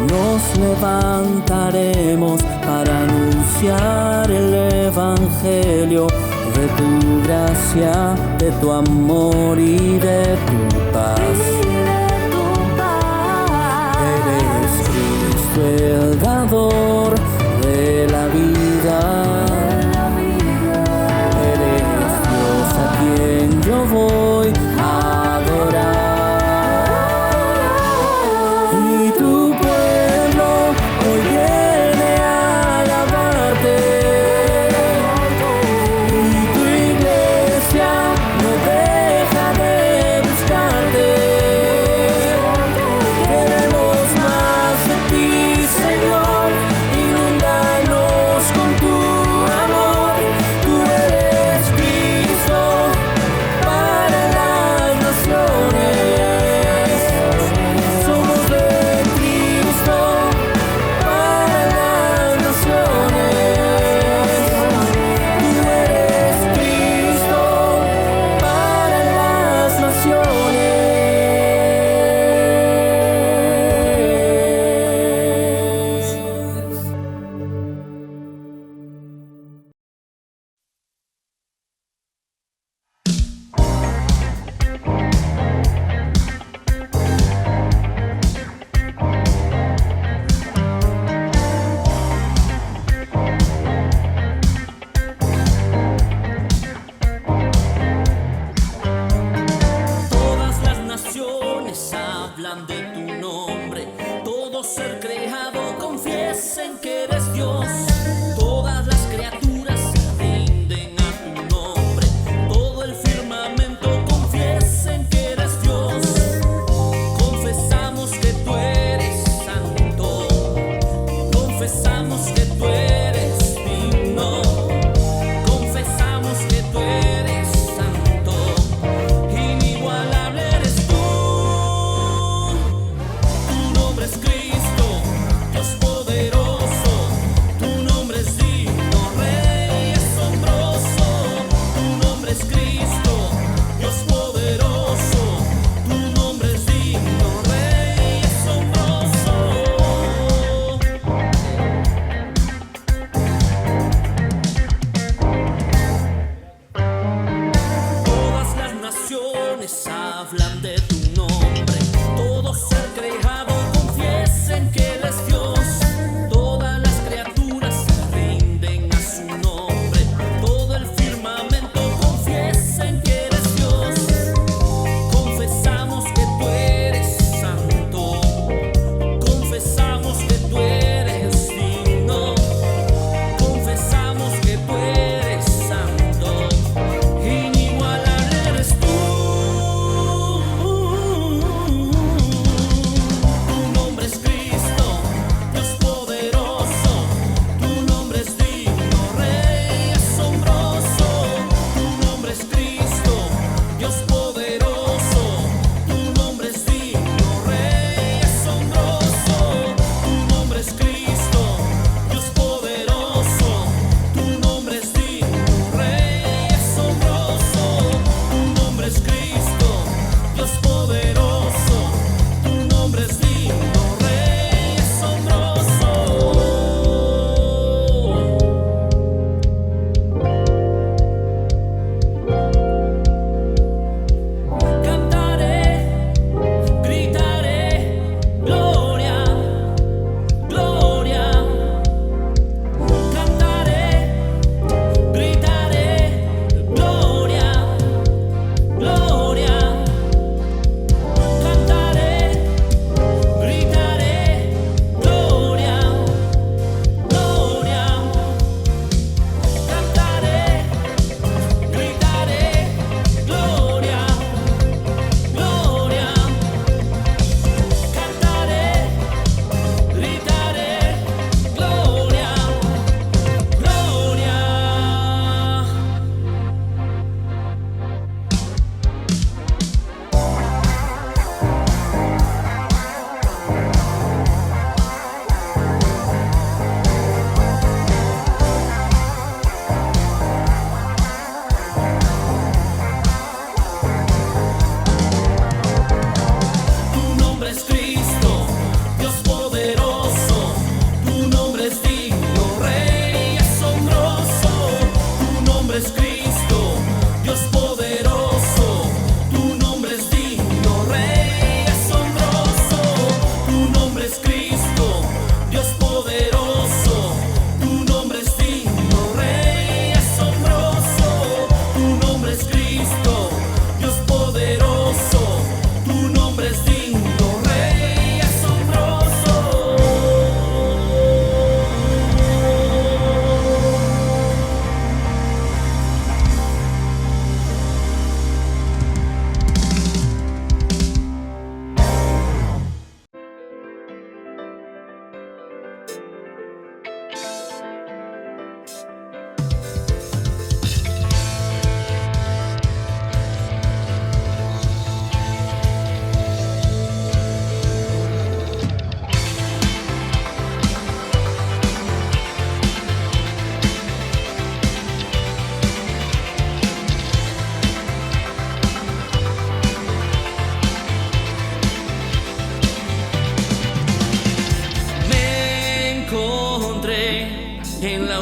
Nos levantaremos para anunciar el Evangelio de tu gracia, de tu amor y de tu paz. Eres Cristo el dador de la vida. Eres Dios a quien yo voy a adorar. Y tu pueblo hoy viene a alabarte. Y tu iglesia no deja de buscarte. Queremos más de ti, Señor. Inúndanos con tu amor. Tú eres Cristo para las naciones. Somos de Cristo para las naciones. Tú eres Cristo para las naciones. Todas las naciones hablan de tu nombre. Todo ser creado confiesen que eres Dios. Todas las criaturas se rinden a tu nombre. Todo el firmamento confiesen que eres Dios. Confesamos que tú eres santo. Confesamos que tú eres digno. Confesamos que tú eres santo. Inigualable eres tú. Tu nombre es Cristo, Dios poderoso. Tu nombre es digno, Rey asombroso. Tu nombre es Cristo, Dios poderoso. Tu nombre es digno, Rey asombroso. Todas las naciones hablan de tu nombre. Todo ser creado confiesen que eres Dios. Todas las criaturas se rinden a su nombre. Todo el firmamento confiesen que eres Dios. Confesamos que tú eres santo. Confesamos que tú eres digno. Confesamos que tú eres santo. Inigualable eres tú.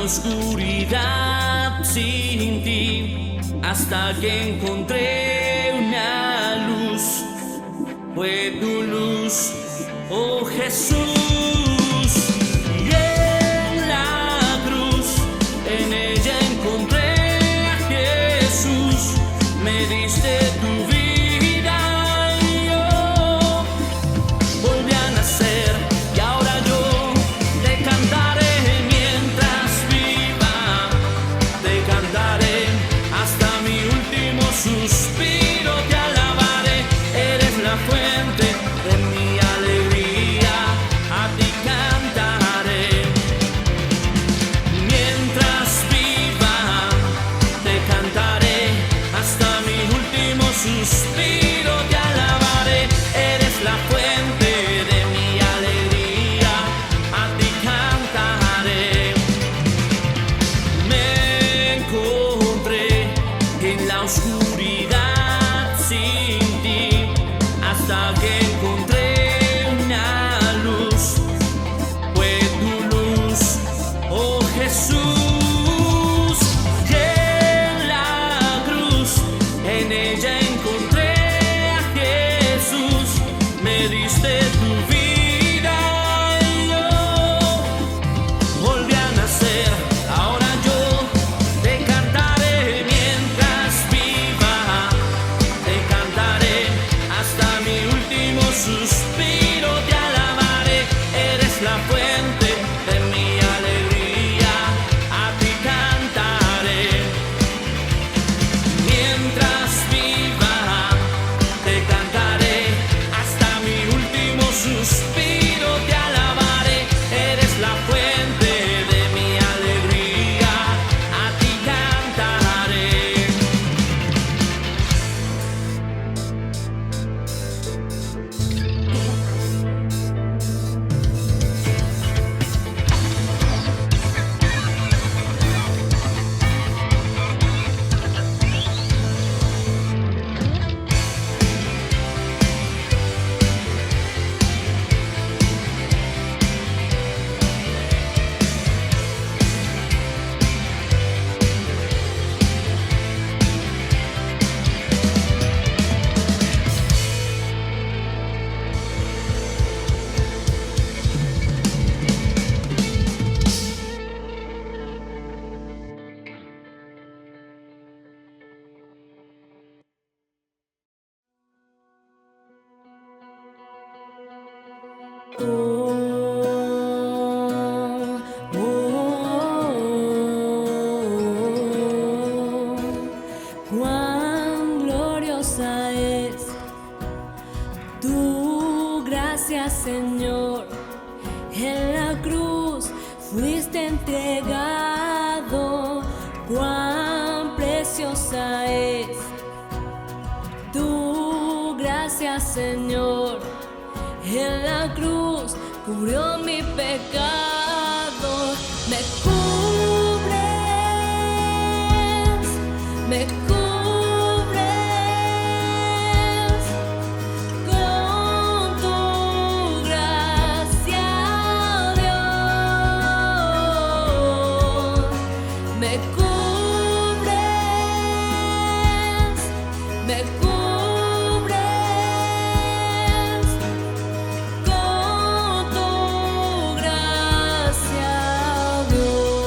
oscuridad sin ti, hasta que encontré una luz. Fue tu luz, oh Jesús. Y en la cruz, en ella encontré a Jesús. Me diste tu vida y yo volví a nacer. Y ahora yo te cantaré mientras viva, te cantaré hasta mi último suspiro. Te alabaré, eres la fuente de mi alegría, a ti cantaré. Mientras viva, te cantaré hasta mi último suspiro. Te alabaré, eres la fuente de mi alegría, a ti cantaré. Me encontré en la oscuridad sin ti, hasta que encontré una luz. Fue tu luz, oh Jesús. Y en la cruz, en ella encontré a Jesús. Me diste tu vida y yo volví a nacer. Ahora yo te cantaré mientras viva, te cantaré hasta mi último suspiro. Te alabaré, eres la fuente de mi alegría, a ti cantaré. Mientras viva, te cantaré hasta mi último suspiro. Te alabaré, eres la fuente de mi alegría, a ti cantaré. Cuán gloriosa es tu gracia, Señor. En la cruz fuiste entregado. Cuán preciosa es tu gracia, Señor. En la cruz cubrió mi pecado. Me cubres, me cubres con tu gracia, Dios. Me cubres, me cubres con tu gracia, Dios.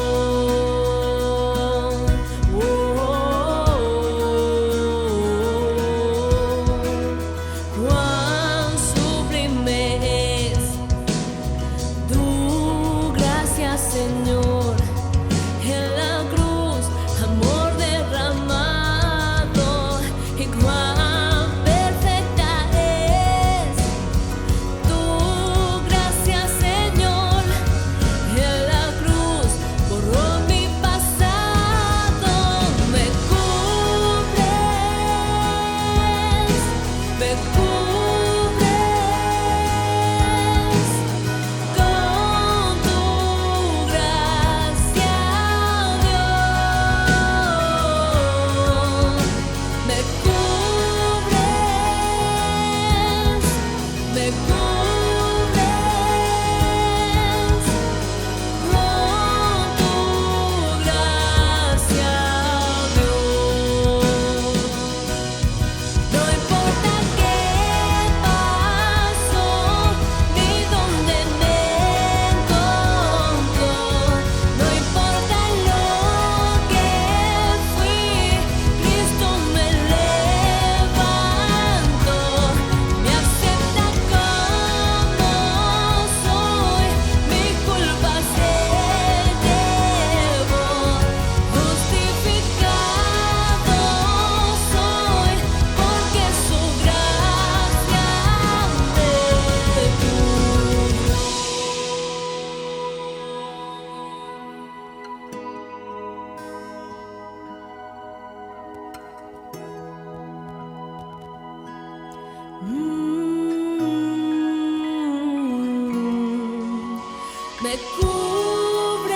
me cubres,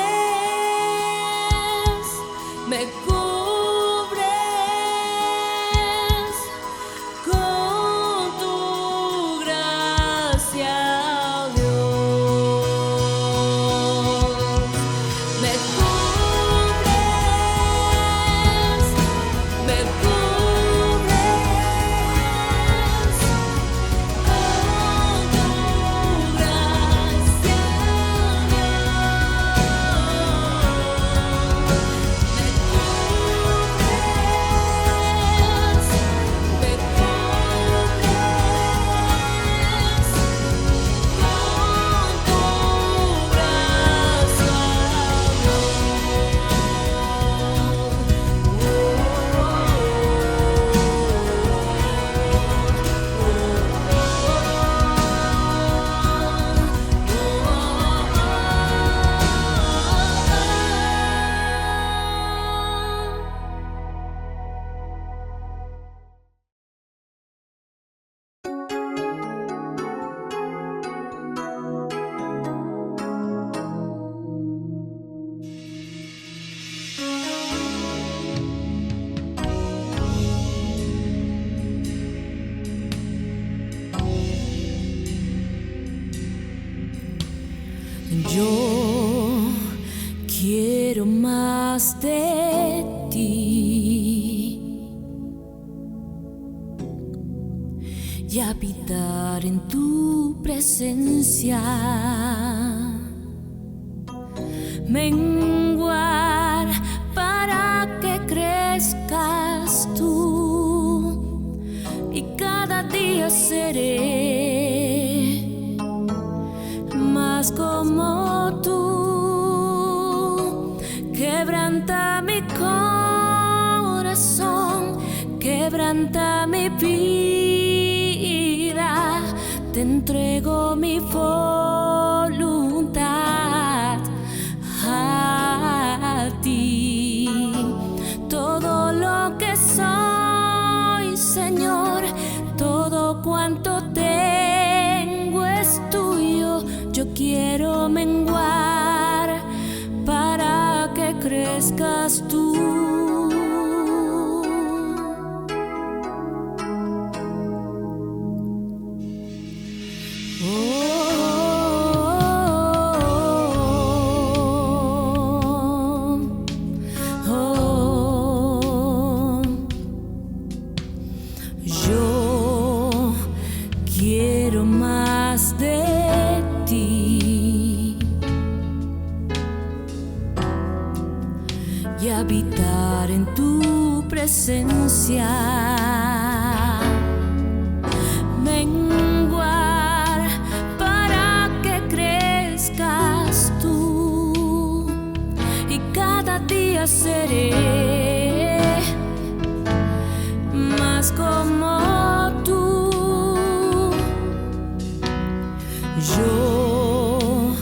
me cubres con tu gracia, Dios. Me cubres, me cubres con tu gracia, yo quiero más de ti y habitar en tu presencia, menguar para que crezcas tú y cada día seré más como tú. Quebranta mi corazón, quebranta mi vida, te entrego mi voluntad a ti. Todo lo que soy, Señor, todo cuanto tengo es tuyo. Yo quiero menguar para que crezcas tú. Yo quiero más de ti y habitar en tu presencia, menguar para que crezcas tú y cada día seré más como tú. Yo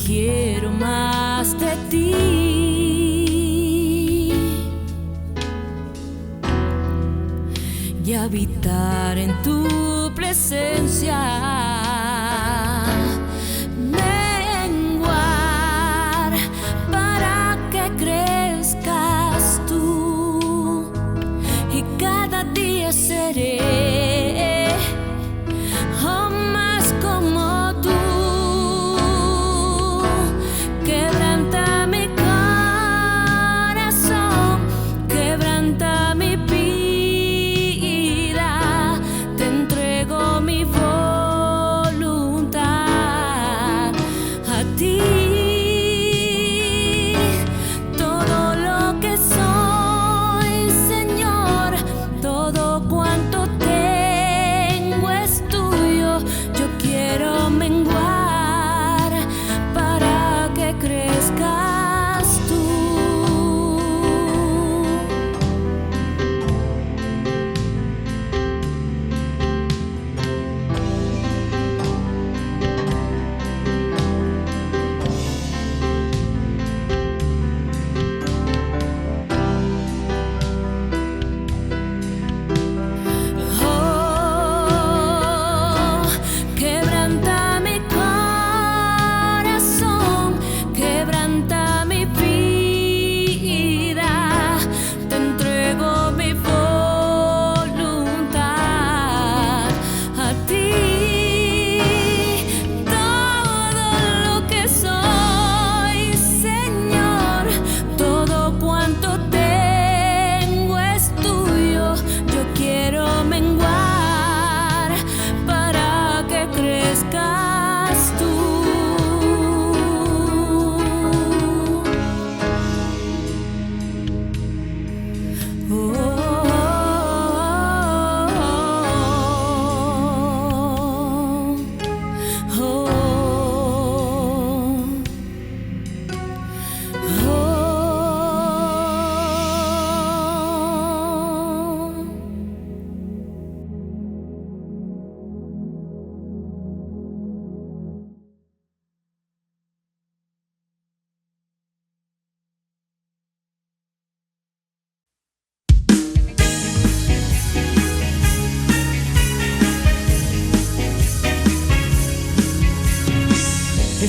quiero más de ti y habitar en tu presencia, menguar para que crezcas tú y cada día seré más como tú.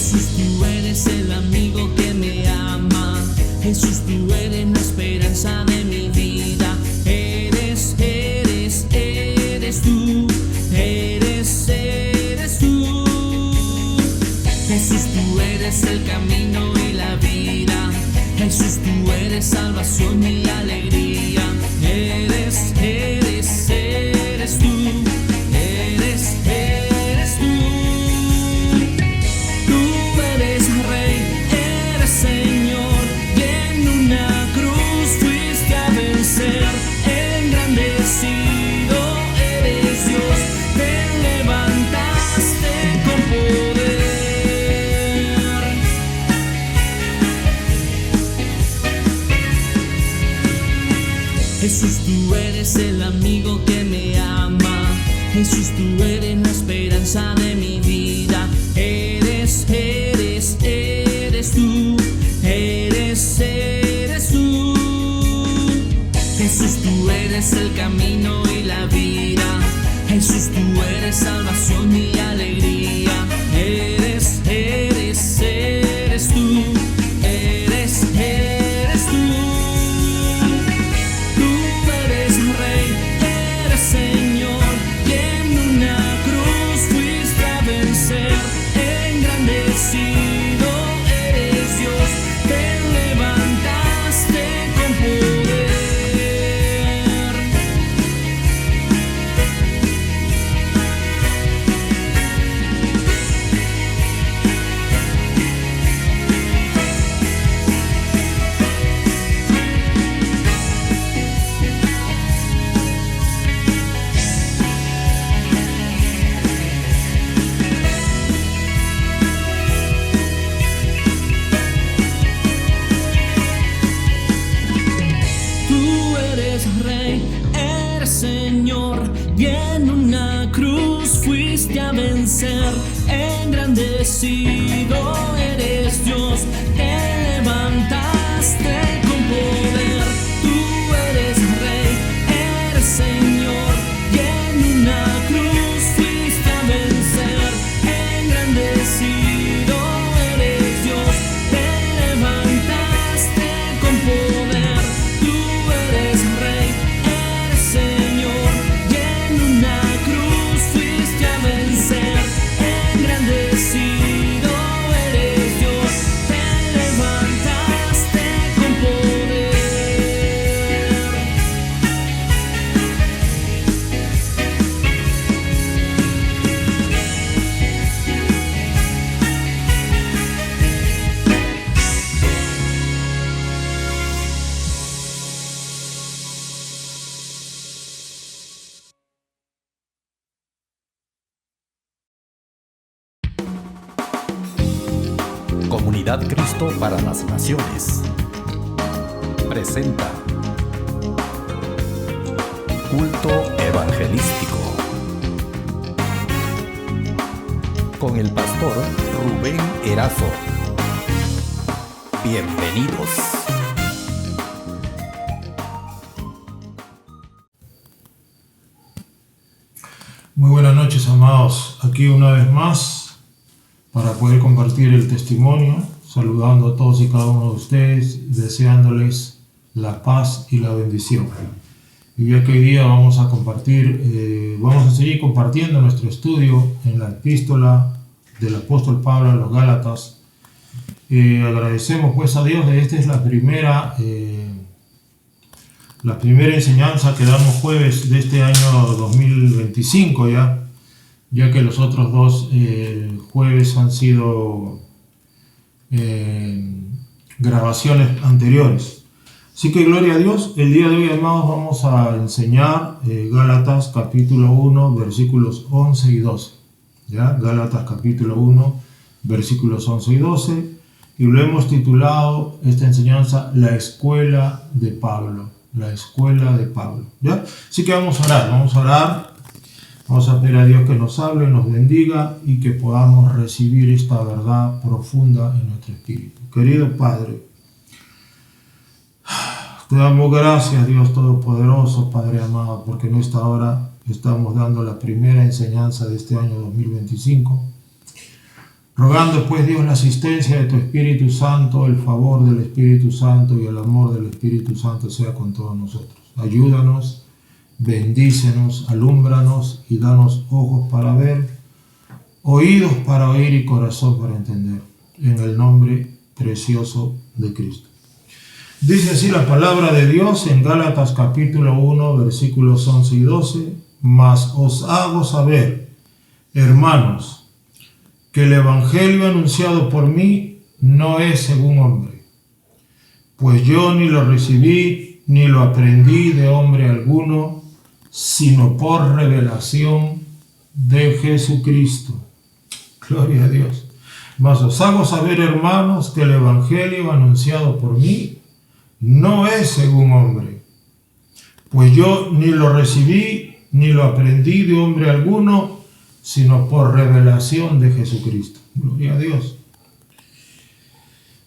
Jesús, tú eres el amigo que me ama. Jesús, tú eres la esperanza de mi vida. Eres tú. Eres tú. Jesús, tú eres el camino y la vida. Jesús, tú eres salvación y alegría. Eres tú. Eres tú. Tú eres Rey, eres Señor, y en una cruz fuiste a vencer. Engrandecido eres Dios, te levantaste con poder. Jesús, tú eres el amigo que me ama. Jesús, tú eres la esperanza de mi vida. Eres tú. Eres tú. Jesús, tú eres el camino y la vida. Jesús, tú eres salvación y alegría. Eres tú. Eres tú. Tú eres Rey, eres Señor, y en una cruz fuiste a vencer. Engrandecido eres Dios, te levantaste con poder. Tú eres Rey, eres Señor, y en una cruz fuiste a vencer. Engrandecido eres Dios, te levantaste con poder. Tú eres Rey, eres Señor, y en una cruz fuiste a vencer. Engrandecido eres Dios, te levantaste con poder. Tú eres Rey, eres Señor, y en una cruz fuiste a vencer. Engrandecido eres Dios, te levantaste con poder. Comunidad Cristo para las Naciones presenta Culto Evangelístico con el pastor Rubén Erazo. Bienvenidos. Muy buenas noches, amados. Aquí una vez más para poder compartir el testimonio, saludando a todos y cada uno de ustedes, deseándoles la paz y la bendición. Y ya que hoy día vamos a seguir compartiendo nuestro estudio en la epístola del apóstol Pablo a los Gálatas. Agradecemos pues a Dios, esta es la primera enseñanza que damos jueves de este año 2025 ya que los otros dos jueves han sido grabaciones anteriores. Así que gloria a Dios. El día de hoy, amados, vamos a enseñar Gálatas capítulo 1, versículos 11 y 12. ¿Ya? Gálatas capítulo 1, versículos 11 y 12. Y lo hemos titulado esta enseñanza La Escuela de Pablo. La Escuela de Pablo. ¿Ya? Así que vamos a orar. Vamos a pedir a Dios que nos hable, nos bendiga y que podamos recibir esta verdad profunda en nuestro espíritu. Querido Padre, te damos gracias, Dios Todopoderoso, Padre amado, porque en esta hora estamos dando la primera enseñanza de este año 2025. Rogando pues Dios la asistencia de tu Espíritu Santo, el favor del Espíritu Santo y el amor del Espíritu Santo sea con todos nosotros. Ayúdanos, bendícenos, alúmbranos y danos ojos para ver, oídos para oír y corazón para entender. En el nombre precioso de Cristo. Dice así la palabra de Dios en Gálatas capítulo 1, versículos 11 y 12. Mas os hago saber, hermanos, que el evangelio anunciado por mí no es según hombre, pues yo ni lo recibí ni lo aprendí de hombre alguno, sino por revelación de Jesucristo. Gloria a Dios. Mas os hago saber, hermanos, que el evangelio anunciado por mí no es según hombre, pues yo ni lo recibí ni lo aprendí de hombre alguno, sino por revelación de Jesucristo. Gloria a Dios.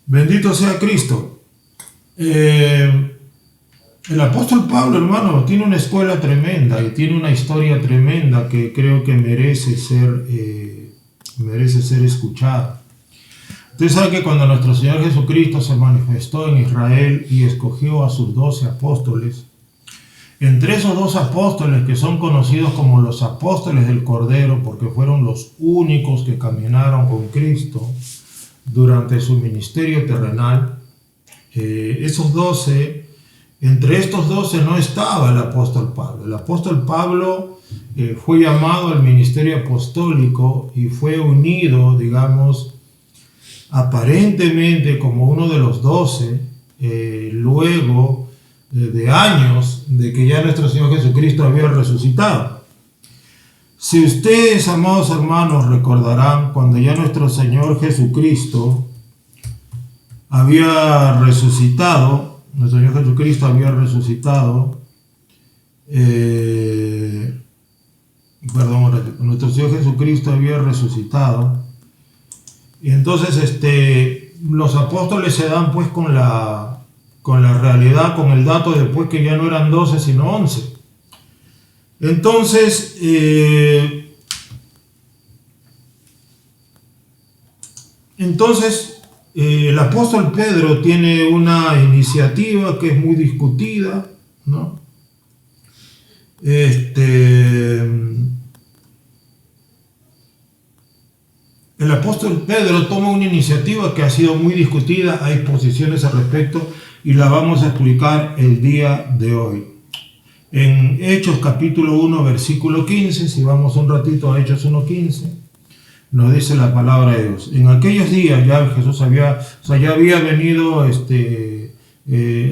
Bendito sea Cristo. El apóstol Pablo, hermano, tiene una escuela tremenda y tiene una historia tremenda que creo que merece ser escuchada. Usted sabe que cuando nuestro Señor Jesucristo se manifestó en Israel y escogió a sus 12 apóstoles, entre esos 2 apóstoles que son conocidos como los apóstoles del Cordero, porque fueron los únicos que caminaron con Cristo durante su ministerio terrenal, entre estos 12 no estaba el apóstol Pablo. El apóstol Pablo fue llamado al ministerio apostólico y fue unido, digamos, aparentemente como uno de los 12, luego de años de que ya nuestro Señor Jesucristo había resucitado. Si ustedes, amados hermanos, recordarán cuando ya nuestro Señor Jesucristo había resucitado, nuestro Señor Jesucristo había resucitado, y entonces los apóstoles se dan pues con la realidad, con el dato después que ya no eran 12 sino 11. Entonces el apóstol Pedro tiene una iniciativa que es muy discutida, ¿no? El apóstol Pedro toma una iniciativa que ha sido muy discutida, hay posiciones al respecto y la vamos a explicar el día de hoy. En Hechos capítulo 1 versículo 15, si vamos un ratito a Hechos 1:15, nos dice la palabra de Dios. En aquellos días ya Jesús había venido,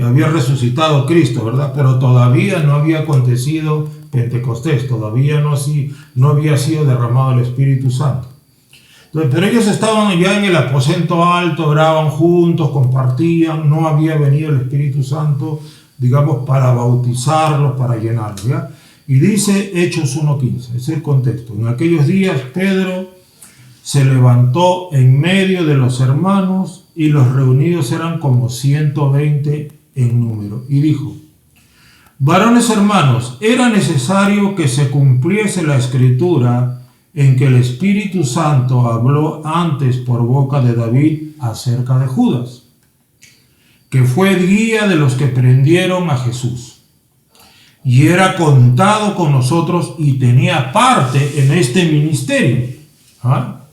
había resucitado Cristo, ¿verdad? Pero todavía no había acontecido Pentecostés, todavía no había sido derramado el Espíritu Santo. Entonces, pero ellos estaban ya en el aposento alto, oraban juntos, compartían, no había venido el Espíritu Santo, digamos, para bautizarlos, para llenarlos, ¿ya? Y dice Hechos 1:15, es el contexto. En aquellos días Pedro se levantó en medio de los hermanos y los reunidos eran como 120 en número y dijo: varones hermanos, era necesario que se cumpliese la escritura en que el Espíritu Santo habló antes por boca de David acerca de Judas, que fue guía de los que prendieron a Jesús, y era contado con nosotros y tenía parte en este ministerio.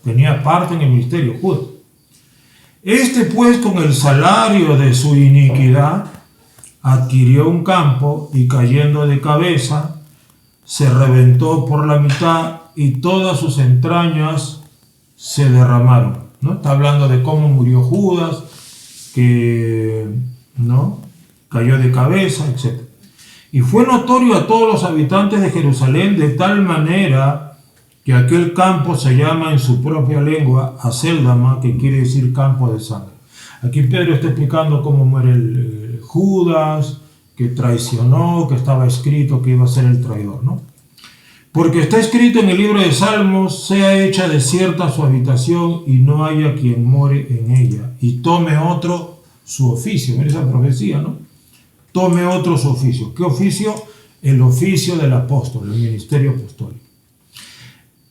Tenía parte en el ministerio, Judas. Pues con el salario de su iniquidad adquirió un campo y cayendo de cabeza se reventó por la mitad y todas sus entrañas se derramaron, ¿no? Está hablando de cómo murió Judas, que ¿no? cayó de cabeza, etc. Y fue notorio a todos los habitantes de Jerusalén de tal manera que aquel campo se llama en su propia lengua Acéldama, que quiere decir campo de sangre. Aquí Pedro está explicando cómo muere Judas, que traicionó, que estaba escrito que iba a ser el traidor, ¿no? Porque está escrito en el libro de Salmos: sea hecha desierta su habitación y no haya quien more en ella, y tome otro su oficio. Mira esa profecía, ¿no? Tome otro su oficio. ¿Qué oficio? El oficio del apóstol, el ministerio apostólico.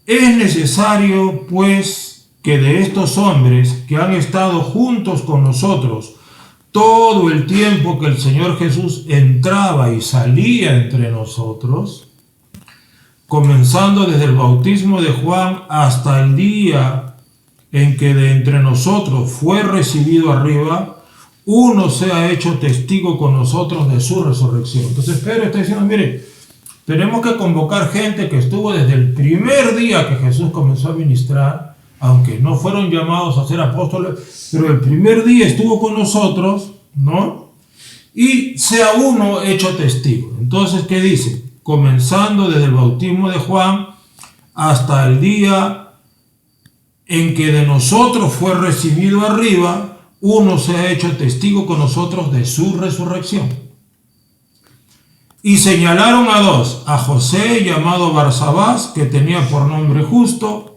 Es necesario, pues, que de estos hombres que han estado juntos con nosotros todo el tiempo que el Señor Jesús entraba y salía entre nosotros, comenzando desde el bautismo de Juan hasta el día en que de entre nosotros fue recibido arriba, uno se ha hecho testigo con nosotros de su resurrección. Entonces Pedro está diciendo, mire, tenemos que convocar gente que estuvo desde el primer día que Jesús comenzó a ministrar, aunque no fueron llamados a ser apóstoles, pero el primer día estuvo con nosotros, ¿no? Y sea uno hecho testigo. Entonces, ¿qué dice? Comenzando desde el bautismo de Juan hasta el día en que de nosotros fue recibido arriba, uno se ha hecho testigo con nosotros de su resurrección. Y señalaron a dos, a José llamado Barsabás, que tenía por nombre Justo,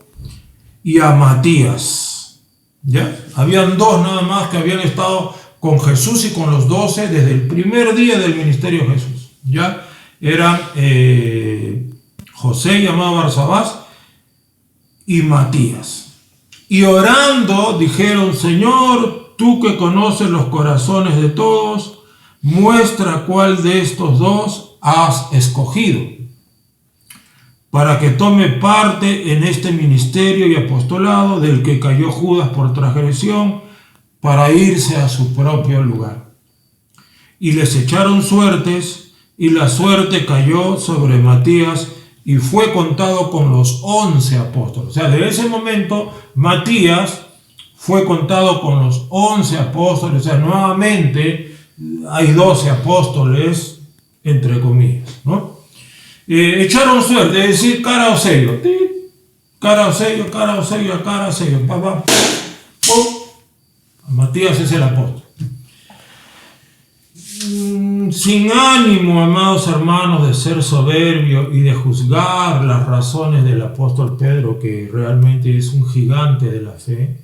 y a Matías. ¿Ya? Habían dos nada más que habían estado con Jesús y con los 12 desde el primer día del ministerio de Jesús. ¿Ya? Eran José llamado Barsabás y Matías. Y orando dijeron, Señor, tú que conoces los corazones de todos, muestra cuál de estos dos has escogido para que tome parte en este ministerio y apostolado del que cayó Judas por transgresión para irse a su propio lugar. Y les echaron suertes, y la suerte cayó sobre Matías y fue contado con los 11 apóstoles. O sea, de ese momento Matías fue contado con los 11 apóstoles. O sea, nuevamente hay 12 apóstoles, entre comillas, ¿no? Echaron suerte, es decir, cara o sello. Cara o sello, cara o sello, cara o sello. Papá. Matías es el apóstol. Sin ánimo, amados hermanos, de ser soberbio y de juzgar las razones del apóstol Pedro, que realmente es un gigante de la fe,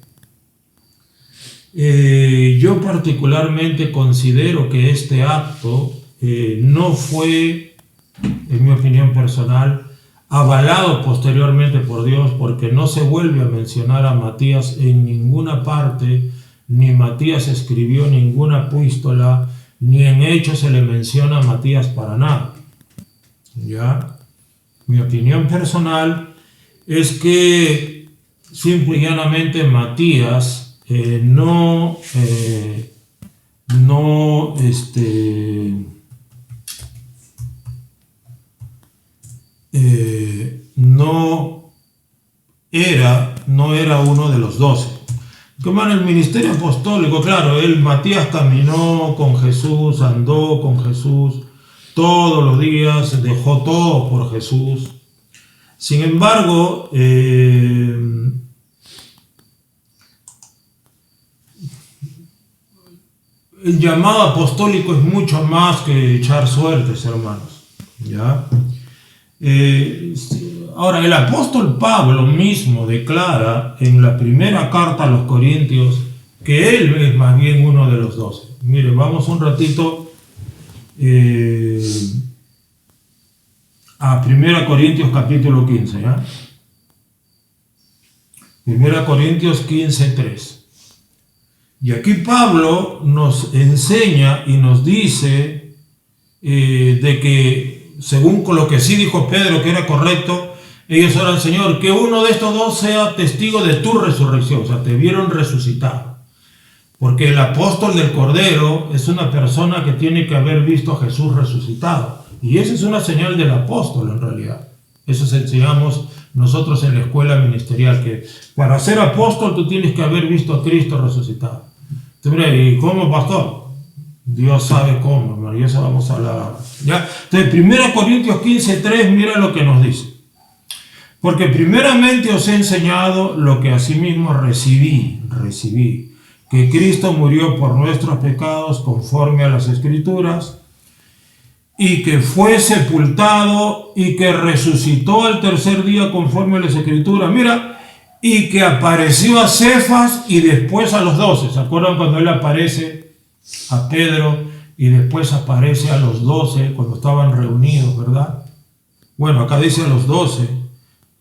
yo particularmente considero que este acto no fue, en mi opinión personal, avalado posteriormente por Dios, porque no se vuelve a mencionar a Matías en ninguna parte, ni Matías escribió ninguna epístola, ni en Hechos se le menciona a Matías para nada. ¿Ya? Mi opinión personal es que simple y llanamente Matías no era uno de los 12. Como en el ministerio apostólico, claro, Matías caminó con Jesús, andó con Jesús todos los días, dejó todo por Jesús. Sin embargo, el llamado apostólico es mucho más que echar suertes, hermanos. ¿Ya? Ahora, el apóstol Pablo mismo declara en la primera carta a los Corintios que él es más bien uno de los 12. Mire, vamos un ratito a 1 Corintios capítulo 15, ¿ya? 1 Corintios 15:3. Y aquí Pablo nos enseña y nos dice de que, según con lo que sí dijo Pedro que era correcto, ellos oran, Señor, que uno de estos dos sea testigo de tu resurrección. O sea, te vieron resucitado. Porque el apóstol del Cordero es una persona que tiene que haber visto a Jesús resucitado. Y esa es una señal del apóstol en realidad. Eso enseñamos nosotros en la escuela ministerial, que para ser apóstol tú tienes que haber visto a Cristo resucitado. Entonces, ¿y cómo, pastor? Dios sabe cómo, hermano, y eso vamos a hablar. ¿Ya? Entonces, 1 Corintios 15:3, mira lo que nos dice. Porque primeramente os he enseñado lo que asimismo recibí, que Cristo murió por nuestros pecados conforme a las Escrituras, y que fue sepultado y que resucitó al tercer día conforme a las Escrituras. Mira, y que apareció a Cefas y después a los 12. ¿Se acuerdan cuando él aparece a Pedro y después aparece a los 12 cuando estaban reunidos, verdad? Bueno, acá dice a los 12.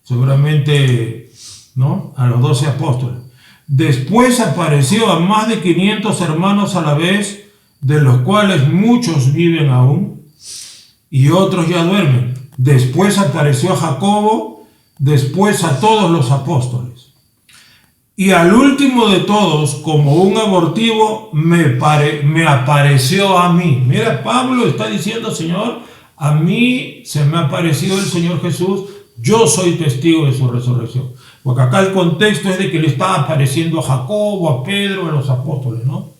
Seguramente ¿no? A los 12 apóstoles. Después apareció a más de 500 hermanos a la vez, de los cuales muchos viven aún y otros ya duermen. Después apareció a Jacobo, después a todos los apóstoles. Y al último de todos, como un abortivo, me apareció a mí. Mira, Pablo está diciendo, Señor, a mí se me ha aparecido el Señor Jesús, yo soy testigo de su resurrección. Porque acá el contexto es de que le está apareciendo a Jacobo, a Pedro, a los apóstoles, ¿no?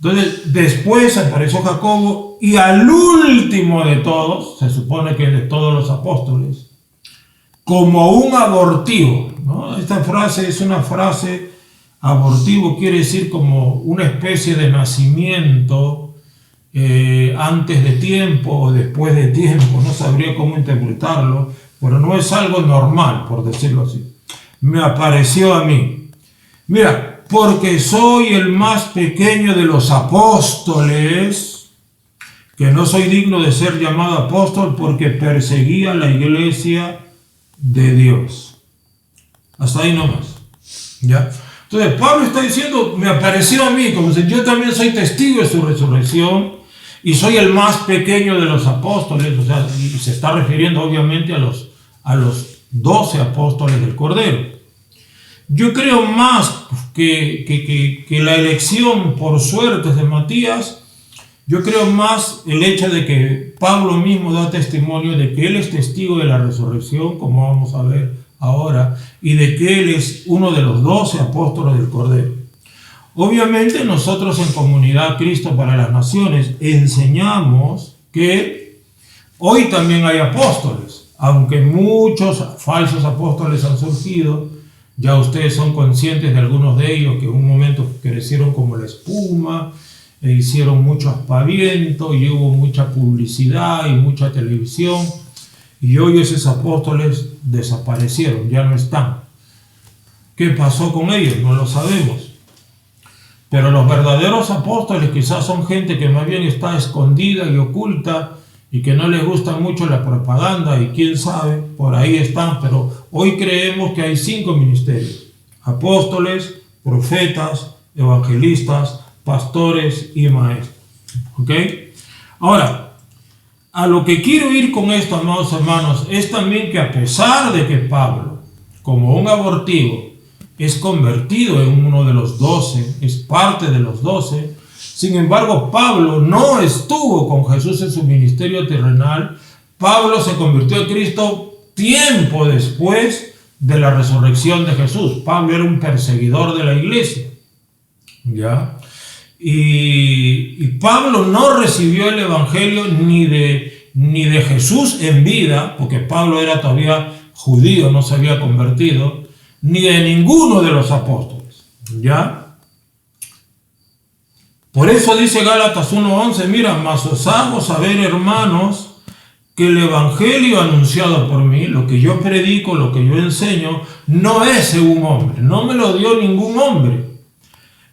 Entonces, después apareció Jacobo y al último de todos, se supone que de todos los apóstoles, como un abortivo, ¿no? Esta frase es una frase, abortivo quiere decir como una especie de nacimiento antes de tiempo o después de tiempo, no sabría cómo interpretarlo, pero no es algo normal, por decirlo así. Me apareció a mí. Mira, porque soy el más pequeño de los apóstoles, que no soy digno de ser llamado apóstol porque perseguía la iglesia de Dios. Hasta ahí nomás. ¿Ya? Entonces Pablo está diciendo, me apareció a mí, como si yo también soy testigo de su resurrección y soy el más pequeño de los apóstoles. O sea, y se está refiriendo obviamente a los 12 apóstoles del Cordero. Yo creo más que la elección por suerte de Matías. Yo creo más el hecho de que Pablo mismo da testimonio de que él es testigo de la resurrección, como vamos a ver ahora, y de que él es uno de los 12 apóstoles del Cordero. Obviamente nosotros en Comunidad Cristo para las Naciones enseñamos que hoy también hay apóstoles, aunque muchos falsos apóstoles han surgido. Ya ustedes son conscientes de algunos de ellos que en un momento crecieron como la espuma, e hicieron mucho aspaviento y hubo mucha publicidad y mucha televisión, y hoy esos apóstoles desaparecieron, ya no están. ¿Qué pasó con ellos? No lo sabemos. Pero los verdaderos apóstoles quizás son gente que más bien está escondida y oculta y que no les gusta mucho la propaganda, y quién sabe, por ahí están. Pero hoy creemos que hay 5 ministerios: apóstoles, profetas, evangelistas, pastores y maestros. ¿Ok? Ahora, a lo que quiero ir con esto, amados hermanos, es también que a pesar de que Pablo, como un abortivo, es convertido en uno de los 12, es parte de los 12, sin embargo, Pablo no estuvo con Jesús en su ministerio terrenal. Pablo se convirtió en Cristo tiempo después de la resurrección de Jesús. Pablo era un perseguidor de la iglesia. ¿Ya? Y Pablo no recibió el evangelio ni de Jesús en vida, porque Pablo era todavía judío, no se había convertido, ni de ninguno de los apóstoles. ¿Ya? Por eso dice Gálatas 1:11, mira, mas os hago saber, hermanos, que el evangelio anunciado por mí, lo que yo predico, lo que yo enseño, no es según hombre, no me lo dio ningún hombre.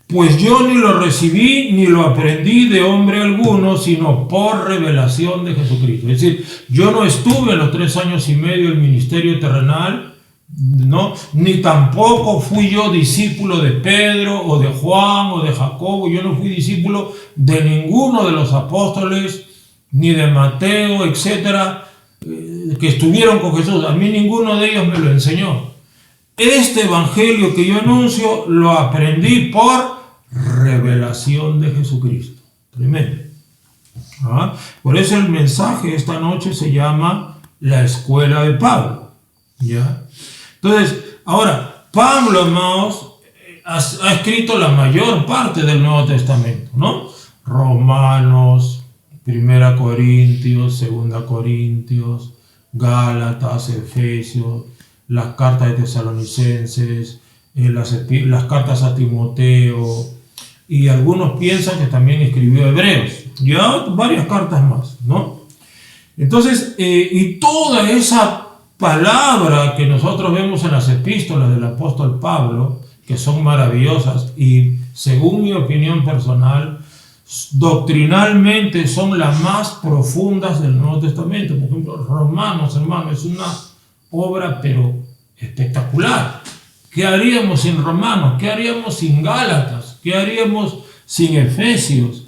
Pues yo ni lo recibí ni lo aprendí de hombre alguno, sino por revelación de Jesucristo. Es decir, yo no estuve en los 3 años y medio del ministerio terrenal, ¿no? Ni tampoco fui yo discípulo de Pedro o de Juan o de Jacobo. Yo no fui discípulo de ninguno de los apóstoles, ni de Mateo, etcétera, que estuvieron con Jesús. A mí ninguno de ellos me lo enseñó. Este evangelio que yo anuncio lo aprendí por revelación de Jesucristo. Tremendo. Por eso el mensaje esta noche se llama la escuela de Pablo. ¿Ya? Entonces, ahora, Pablo, hermanos, ha escrito la mayor parte del Nuevo Testamento, ¿no? Romanos, 1 Corintios, 2 Corintios, Gálatas, Efesios, las cartas de Tesalonicenses, las cartas a Timoteo, y algunos piensan que también escribió Hebreos, y varias cartas más, ¿no? Entonces, y toda esa palabra que nosotros vemos en las epístolas del apóstol Pablo, que son maravillosas y, según mi opinión personal, doctrinalmente son las más profundas del Nuevo Testamento. Por ejemplo, Romanos, hermano, es una obra pero espectacular. ¿Qué haríamos sin Romanos? ¿Qué haríamos sin Gálatas? ¿Qué haríamos sin Efesios?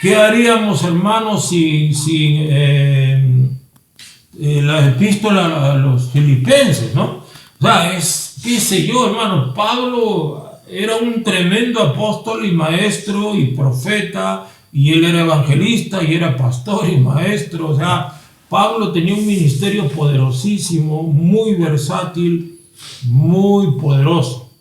¿Qué haríamos, hermanos, sin la epístola a los filipenses, ¿no? O sea, qué sé yo, hermano, Pablo era un tremendo apóstol y maestro y profeta, y él era evangelista y era pastor y maestro. O sea, Pablo tenía un ministerio poderosísimo, muy versátil, muy poderoso.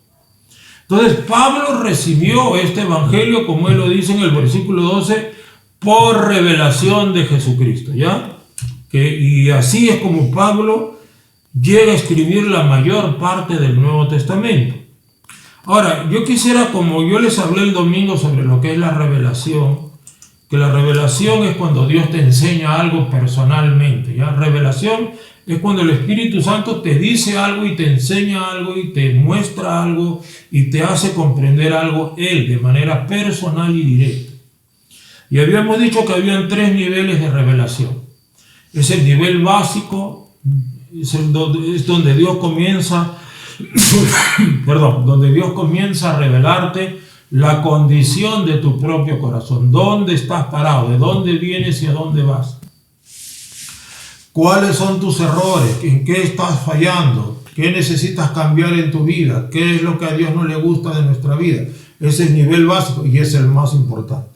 Entonces Pablo recibió este evangelio, como él lo dice en el versículo 12, por revelación de Jesucristo, ¿ya? Y así es como Pablo llega a escribir la mayor parte del Nuevo Testamento. Ahora, yo quisiera, como yo les hablé el domingo sobre lo que es la revelación, que la revelación es cuando Dios te enseña algo personalmente, ¿ya? Revelación es cuando el Espíritu Santo te dice algo y te enseña algo y te muestra algo y te hace comprender algo Él de manera personal y directa. Y habíamos dicho que habían 3 niveles de revelación. Es el nivel básico, es donde Dios comienza, donde Dios comienza a revelarte la condición de tu propio corazón. ¿Dónde estás parado? ¿De dónde vienes y a dónde vas? ¿Cuáles son tus errores? ¿En qué estás fallando? ¿Qué necesitas cambiar en tu vida? ¿Qué es lo que a Dios no le gusta de nuestra vida? Ese es el nivel básico y es el más importante.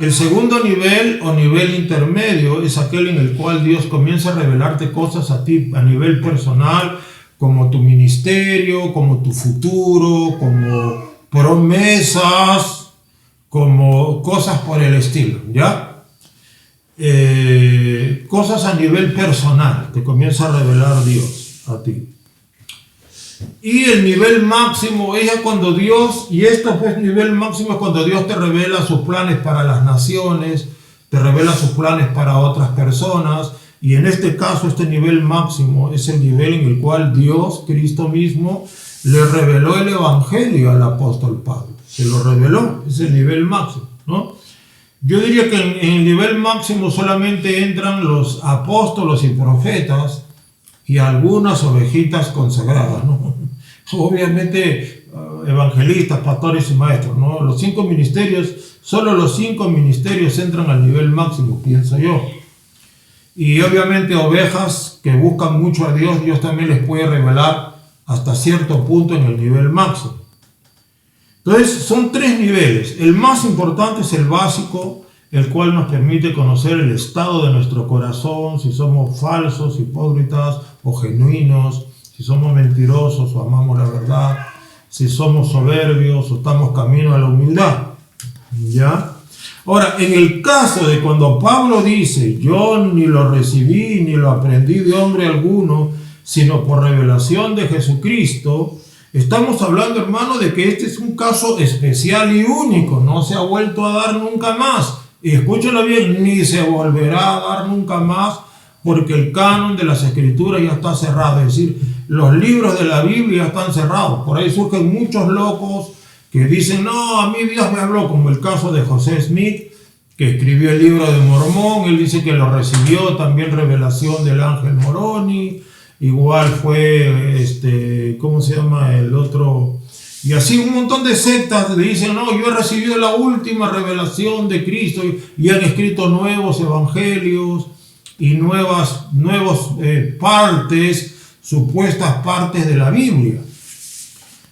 El segundo nivel o nivel intermedio es aquel en el cual Dios comienza a revelarte cosas a ti a nivel personal, como tu ministerio, como tu futuro, como promesas, como cosas por el estilo, ¿ya? Cosas a nivel personal que comienza a revelar Dios a ti. Y el nivel máximo es cuando Dios, y esto pues nivel máximo es cuando Dios te revela sus planes para las naciones, te revela sus planes para otras personas, y en este caso este nivel máximo es el nivel en el cual Dios, Cristo mismo, le reveló el evangelio al apóstol Pablo. Se lo reveló, es el nivel máximo, ¿no? Yo diría que en el nivel máximo solamente entran los apóstolos y profetas y algunas ovejitas consagradas, ¿no? Obviamente evangelistas, pastores y maestros, ¿no? Los 5 ministerios, solo los 5 ministerios entran al nivel máximo, pienso yo. Y obviamente ovejas que buscan mucho a Dios, Dios también les puede revelar hasta cierto punto en el nivel máximo. Entonces son 3 niveles. El más importante es el básico, el cual nos permite conocer el estado de nuestro corazón, si somos falsos, hipócritas o genuinos, si somos mentirosos o amamos la verdad, si somos soberbios o estamos camino a la humildad, ¿ya? Ahora, en el caso de cuando Pablo dice, yo ni lo recibí ni lo aprendí de hombre alguno, sino por revelación de Jesucristo, estamos hablando, hermano, de que este es un caso especial y único, no se ha vuelto a dar nunca más. Y escúchenlo bien, ni se volverá a dar nunca más, porque el canon de las Escrituras ya está cerrado, es decir, los libros de la Biblia están cerrados. Por ahí surgen muchos locos que dicen, no, a mí Dios me habló, como el caso de José Smith, que escribió el libro de Mormón. Él dice que lo recibió también revelación del ángel Moroni. Igual fue, ¿cómo se llama el otro? Y así un montón de sectas le dicen, no, yo he recibido la última revelación de Cristo, y han escrito nuevos evangelios y nuevas partes, supuestas partes de la Biblia.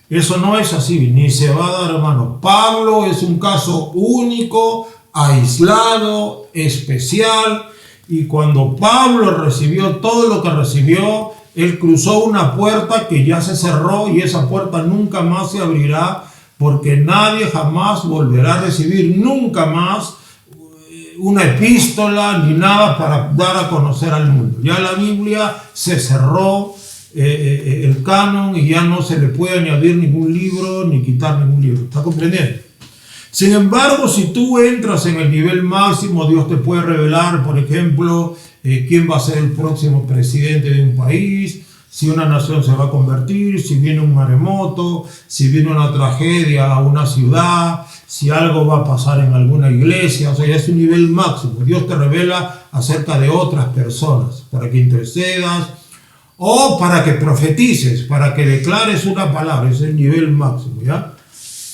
Eso no es así, ni se va a dar, hermano. Pablo es un caso único, aislado, especial, y cuando Pablo recibió todo lo que recibió, él cruzó una puerta que ya se cerró, y esa puerta nunca más se abrirá, porque nadie jamás volverá a recibir nunca más una epístola ni nada para dar a conocer al mundo. Ya la Biblia se cerró, el canon, y ya no se le puede añadir ningún libro ni quitar ningún libro. ¿Está comprendiendo? Sin embargo, si tú entras en el nivel máximo, Dios te puede revelar, por ejemplo, quién va a ser el próximo presidente de un país, si una nación se va a convertir, si viene un maremoto, si viene una tragedia a una ciudad, si algo va a pasar en alguna iglesia. O sea, ya es un nivel máximo. Dios te revela acerca de otras personas para que intercedas, o para que profetices, para que declares una palabra. Es el nivel máximo, ¿ya?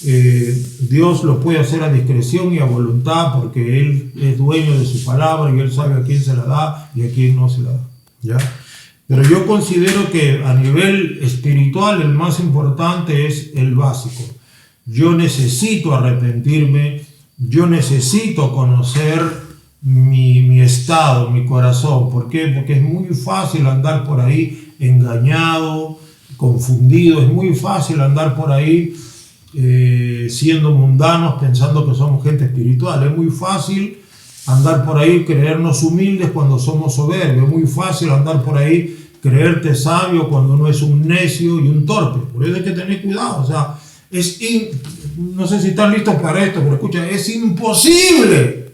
Dios lo puede hacer a discreción y a voluntad porque Él es dueño de su palabra y Él sabe a quién se la da y a quién no se la da, ¿ya? Pero yo considero que a nivel espiritual el más importante es el básico. Yo necesito arrepentirme, yo necesito conocer mi estado, mi corazón. ¿Por qué? Porque es muy fácil andar por ahí engañado, confundido, es muy fácil andar por ahí siendo mundanos pensando que somos gente espiritual. Es muy fácil andar por ahí creernos humildes cuando somos soberbios. Es muy fácil andar por ahí creerte sabio cuando uno es un necio y un torpe. Por eso hay que tener cuidado. O sea, no sé si están listos para esto, pero escucha, es imposible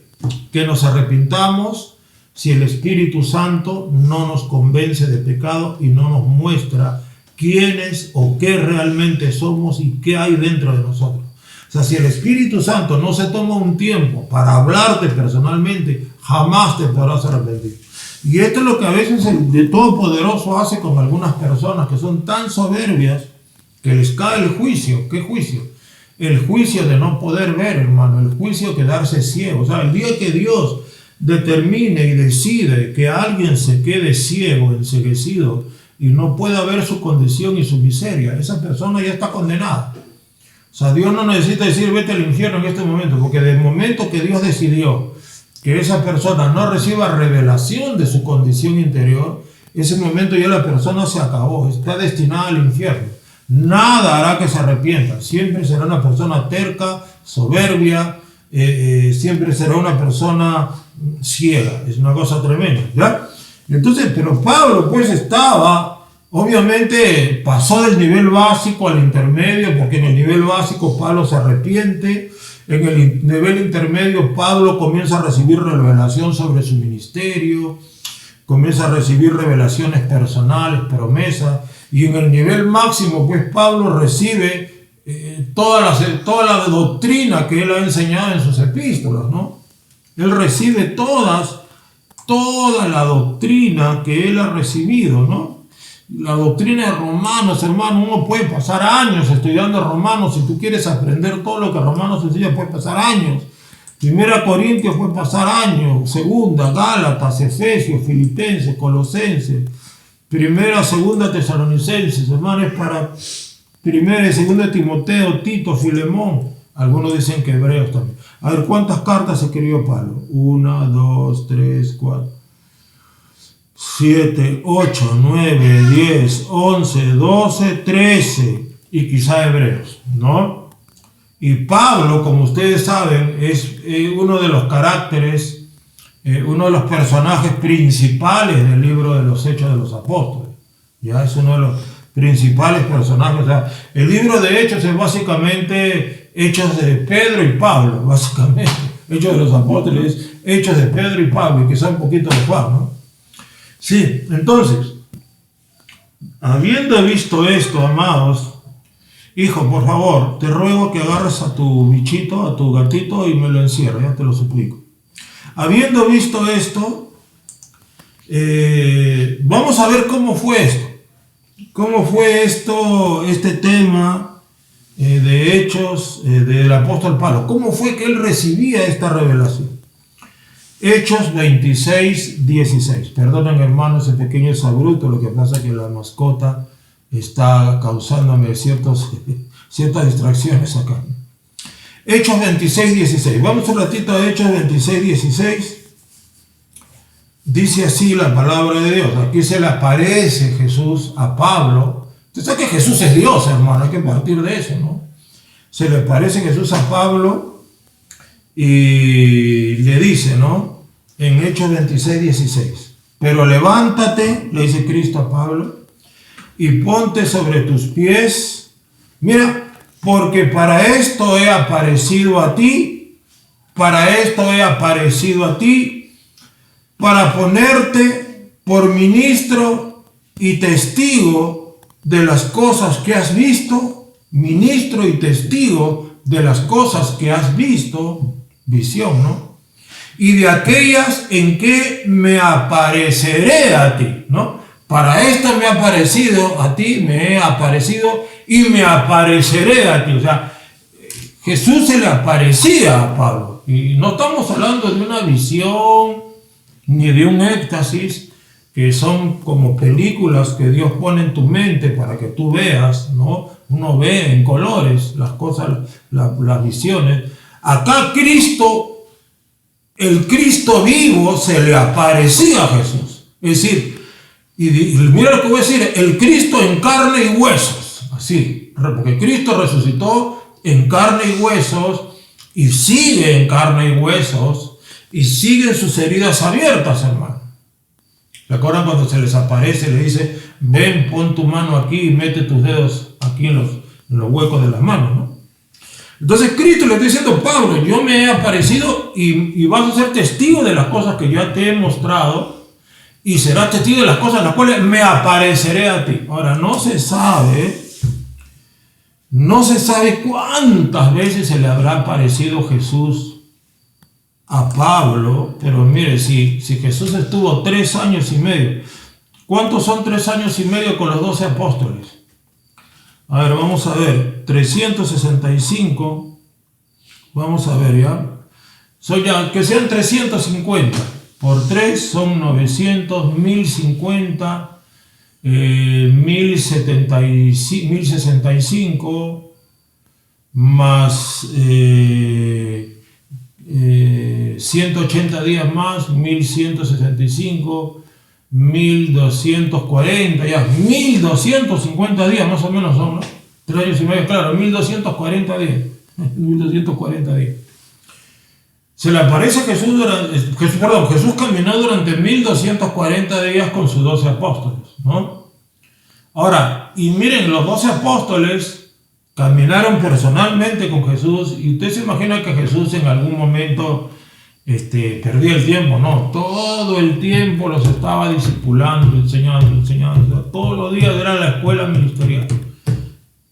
que nos arrepintamos si el Espíritu Santo no nos convence de pecado y no nos muestra quiénes o qué realmente somos y qué hay dentro de nosotros. O sea, si el Espíritu Santo no se toma un tiempo para hablarte personalmente, jamás te podrás arrepentir. Y esto es lo que a veces el de Todopoderoso hace con algunas personas que son tan soberbias que les cae el juicio. ¿Qué juicio? El juicio de no poder ver, hermano, el juicio de quedarse ciego. O sea, el día que Dios determine y decide que alguien se quede ciego, enceguecido, y no pueda ver su condición y su miseria, esa persona ya está condenada. O sea, Dios no necesita decir vete al infierno en este momento, porque del momento que Dios decidió que esa persona no reciba revelación de su condición interior, ese momento ya la persona se acabó, está destinada al infierno. Nada hará que se arrepienta, siempre será una persona terca, soberbia, siempre será una persona ciega. Es una cosa tremenda, ¿ya? Entonces, pero Pablo pues estaba, obviamente pasó del nivel básico al intermedio, porque en el nivel básico Pablo se arrepiente, en el nivel intermedio Pablo comienza a recibir revelación sobre su ministerio, comienza a recibir revelaciones personales, promesas, y en el nivel máximo pues Pablo recibe toda la doctrina que él ha enseñado en sus epístolas, ¿no? Él recibe toda la doctrina que él ha recibido, ¿no? La doctrina de Romanos, hermano, uno puede pasar años estudiando Romanos. Si tú quieres aprender todo lo que Romanos enseña, puede pasar años. Primera Corintios puede pasar años, Segunda, Gálatas, Efesios, Filipenses, Colosenses, Primera, Segunda Tesalonicenses, hermano, es para Primera y Segunda Timoteo, Tito, Filemón. Algunos dicen que Hebreos también. A ver, ¿cuántas cartas escribió Pablo? 1, 2, 3, 4, 7, 8, 9, 10, 11, 12, 13 y quizá Hebreos, ¿no? Y Pablo, como ustedes saben, es uno de los caracteres, uno de los personajes principales del libro de los Hechos de los Apóstoles. Ya es uno de los principales personajes. O sea, el libro de Hechos es básicamente Hechos de Pedro y Pablo, básicamente. Hechos de los Apóstoles, Hechos de Pedro y Pablo, y quizá un poquito de Juan, ¿no? Sí, entonces, habiendo visto esto, amados, hijo, por favor, te ruego que agarres a tu bichito, a tu gatito y me lo encierres, ya te lo suplico. Habiendo visto esto, vamos a ver cómo fue esto. ¿Cómo fue esto, este tema de Hechos del apóstol Pablo? ¿Cómo fue que él recibía esta revelación? Hechos 26, 16. Perdonen, hermanos, ese pequeño sabruto, lo que pasa es que la mascota está causándome ciertas distracciones acá. Hechos 26, 16. Vamos un ratito a Hechos 26, 16. Dice así la palabra de Dios. Aquí se le aparece Jesús a Pablo. Usted sabe que Jesús es Dios, hermano. Hay que partir de eso, ¿no? Se le aparece Jesús a Pablo y le dice, ¿no? En Hechos 26, 16. Pero levántate, le dice Cristo a Pablo, y ponte sobre tus pies. Mira, porque para esto he aparecido a ti, para ponerte por ministro y testigo de las cosas que has visto, ministro y testigo de las cosas que has visto, visión, ¿no? Y de aquellas en que me apareceré a ti, ¿no? para esta me ha aparecido a ti, me he aparecido y me apareceré a ti. O sea, Jesús se le aparecía a Pablo. Y no estamos hablando de una visión ni de un éxtasis, que son como películas que Dios pone en tu mente para que tú veas, ¿no? Uno ve en colores las cosas, las visiones. Acá Cristo, el Cristo vivo, se le aparecía a Jesús. Es decir, y mira lo que voy a decir, el Cristo en carne y huesos, así, porque Cristo resucitó en carne y huesos, y sigue en carne y huesos, y siguen sus heridas abiertas, hermano. ¿Recuerdan cuando se les aparece, le dice, ven, pon tu mano aquí y mete tus dedos aquí en los huecos de las manos, ¿no? Entonces Cristo le está diciendo, Pablo, yo me he aparecido y vas a ser testigo de las cosas que ya te he mostrado, y serás testigo de las cosas en las cuales me apareceré a ti. Ahora, no se sabe cuántas veces se le habrá aparecido Jesús a Pablo, pero mire, si Jesús estuvo 3 años y medio, ¿cuántos son 3 años y medio con los 12 apóstoles? A ver, vamos a ver, 365, vamos a ver ya, que sean 350, por 3 son 900, 1050, 1065, más 180 días más, 1165, 1240, ya 1250 días más o menos son, ¿no? 3 años y medio, claro, 1240 días. 1240 días. Se le aparece a Jesús Jesús caminó durante 1240 días con sus 12 apóstoles, ¿no? Ahora, y miren, los 12 apóstoles caminaron personalmente con Jesús, y usted se imagina que Jesús en algún momento perdía el tiempo, no, todo el tiempo los estaba discipulando, enseñando, todos los días era la escuela ministerial.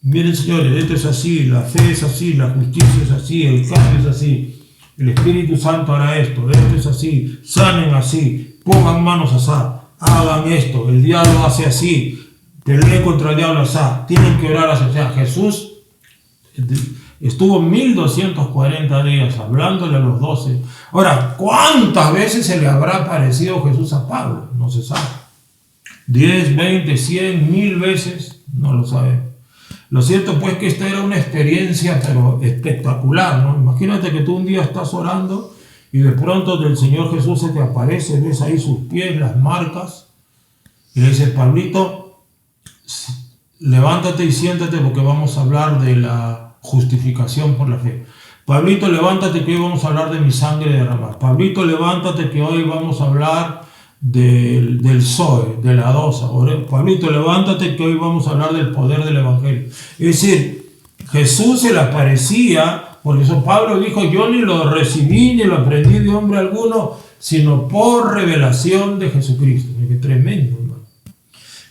Miren, señores, esto es así, la fe es así, la justicia es así, el cambio es así, el Espíritu Santo hará esto es así, sanen así, pongan manos así, hagan esto, el diablo hace así, peleen contra el diablo así, tienen que orar así. O sea, Jesús estuvo 1240 días hablándole a los 12. Ahora, ¿cuántas veces se le habrá aparecido Jesús a Pablo? No se sabe. 10, 20, 100, 1000 veces, no lo sabe. Lo cierto pues que esta era una experiencia pero espectacular, ¿no? Imagínate que tú un día estás orando y de pronto del Señor Jesús se te aparece, ves ahí sus pies, las marcas, y le dices, Pablito, levántate y siéntate porque vamos a hablar de la justificación por la fe. Pablito, levántate que hoy vamos a hablar de mi sangre derramada. Pablito, levántate que hoy vamos a hablar del Zoe, de la dosa. Pablito, levántate que hoy vamos a hablar del poder del Evangelio. Es decir, Jesús se le aparecía, por eso Pablo dijo, yo ni lo recibí ni lo aprendí de hombre alguno, sino por revelación de Jesucristo. Qué tremendo, hermano.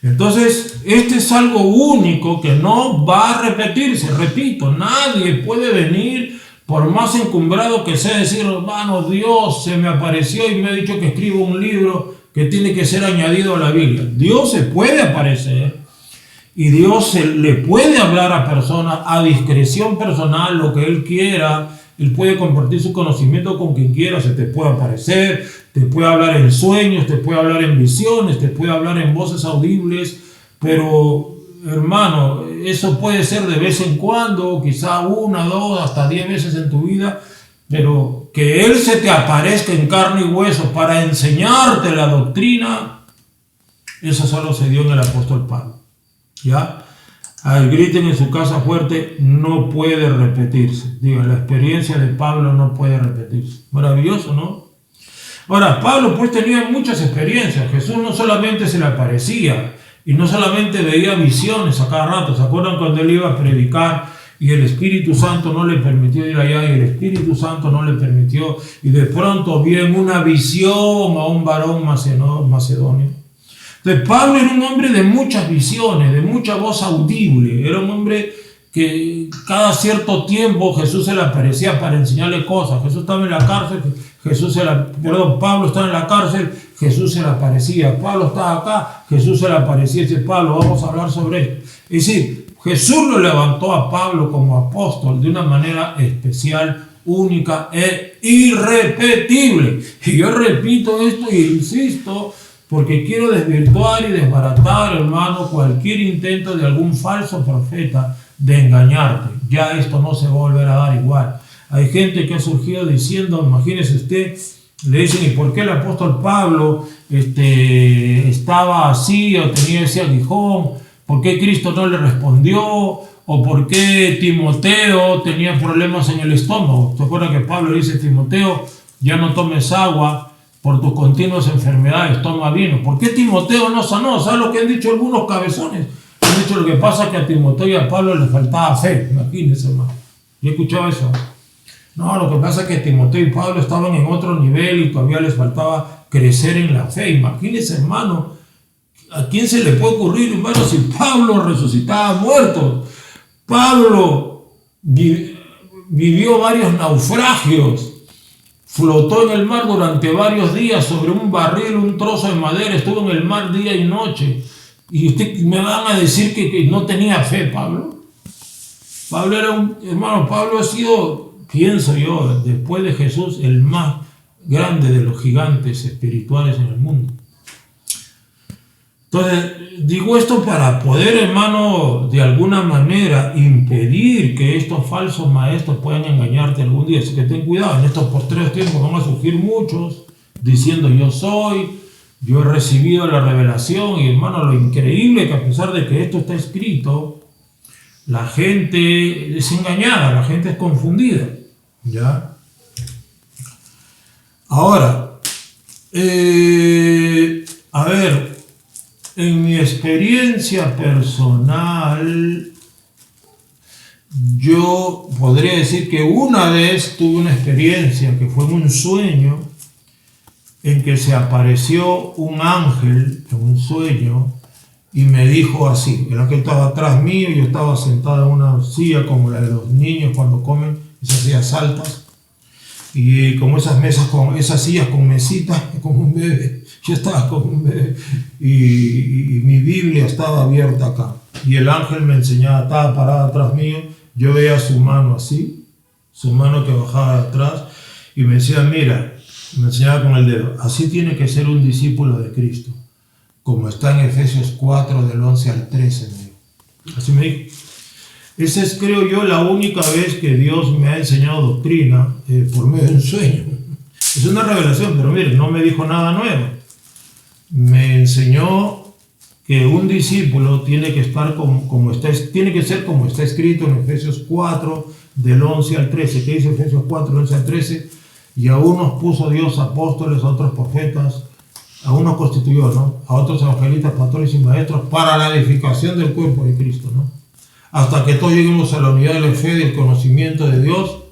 Entonces, este es algo único que no va a repetirse. Repito, nadie puede venir, por más encumbrado que sea, decir, hermano, Dios se me apareció y me ha dicho que escribo un libro que tiene que ser añadido a la Biblia. Dios se puede aparecer y Dios le puede hablar a personas a discreción personal, lo que Él quiera. Él puede compartir su conocimiento con quien quiera, se te puede aparecer, te puede hablar en sueños, te puede hablar en visiones, te puede hablar en voces audibles, pero hermano, eso puede ser de vez en cuando, quizá 1, 2, hasta 10 veces en tu vida, pero que Él se te aparezca en carne y hueso para enseñarte la doctrina, eso solo se dio en el apóstol Pablo. ¿Ya? Al griten en su casa fuerte, no puede repetirse. Diga, la experiencia de Pablo no puede repetirse. Maravilloso, ¿no? Ahora, Pablo pues tenía muchas experiencias. Jesús no solamente se le aparecía y no solamente veía visiones a cada rato. ¿Se acuerdan cuando él iba a predicar y el Espíritu Santo no le permitió ir allá y el Espíritu Santo no le permitió? Y de pronto vio en una visión a un varón macedonio. Entonces, Pablo era un hombre de muchas visiones, de mucha voz audible. Era un hombre que cada cierto tiempo Jesús se le aparecía para enseñarle cosas. Jesús estaba en la cárcel, Pablo está en la cárcel, Jesús se le aparecía. Pablo está acá, Jesús se le aparecía. Dice Pablo, vamos a hablar sobre esto. Es decir, Jesús lo levantó a Pablo como apóstol de una manera especial, única e irrepetible. Y yo repito esto e insisto, porque quiero desvirtuar y desbaratar, hermano, cualquier intento de algún falso profeta de engañarte. Ya esto no se va a volver a dar igual. Hay gente que ha surgido diciendo, imagínese usted, le dicen, ¿y por qué el apóstol Pablo estaba así o tenía ese aguijón? ¿Por qué Cristo no le respondió? ¿O por qué Timoteo tenía problemas en el estómago? ¿Te acuerdas que Pablo dice, Timoteo, ya no tomes agua por tus continuas enfermedades, toma vino? ¿Por qué Timoteo no sanó? ¿Sabes lo que han dicho algunos cabezones? Han dicho, lo que pasa es que a Timoteo y a Pablo les faltaba fe. Imagínense, hermano. Yo he escuchado eso. No, lo que pasa es que Timoteo y Pablo estaban en otro nivel y todavía les faltaba crecer en la fe. Imagínense, hermano, ¿a quién se le puede ocurrir, hermano, si Pablo resucitaba muertos? Pablo vivió varios naufragios, flotó en el mar durante varios días sobre un barril, un trozo de madera, estuvo en el mar día y noche. Y usted me van a decir que no tenía fe, Pablo. Pablo era Pablo ha sido, pienso yo, después de Jesús, el más grande de los gigantes espirituales en el mundo. Entonces, digo esto para poder, hermano, de alguna manera impedir que estos falsos maestros puedan engañarte algún día. Así que ten cuidado, en estos postreros tiempos van a surgir muchos diciendo yo he recibido la revelación. Y hermano, lo increíble es que a pesar de que esto está escrito, la gente es engañada, la gente es confundida. ¿Ya? Ahora, a ver, en mi experiencia personal, yo podría decir que una vez tuve una experiencia que fue un sueño en que se apareció un ángel en un sueño y me dijo así. El ángel estaba atrás mío, yo estaba sentado en una silla como la de los niños cuando comen, esas sillas altas, y como esas sillas con mesitas, como un bebé. Yo estaba como un bebé y mi Biblia estaba abierta acá y el ángel me enseñaba, estaba parado atrás mío, yo veía su mano así, su mano que bajaba de atrás y me decía, mira, me enseñaba con el dedo, así tiene que ser un discípulo de Cristo, como está en Efesios 4 del 11 al 13. Así me dijo. Esa es, creo yo, la única vez que Dios me ha enseñado doctrina por medio de un sueño. Es una revelación, pero mire, no me dijo nada nuevo. Me enseñó que un discípulo tiene que estar tiene que ser como está escrito en Efesios 4 del 11 al 13. ¿Qué dice Efesios 4 del 11 al 13? Y a unos puso Dios apóstoles, a otros profetas, a unos constituyó, ¿no? A otros evangelistas, pastores y maestros para la edificación del cuerpo de Cristo, ¿no? Hasta que todos lleguemos a la unidad de la fe y del conocimiento de Dios,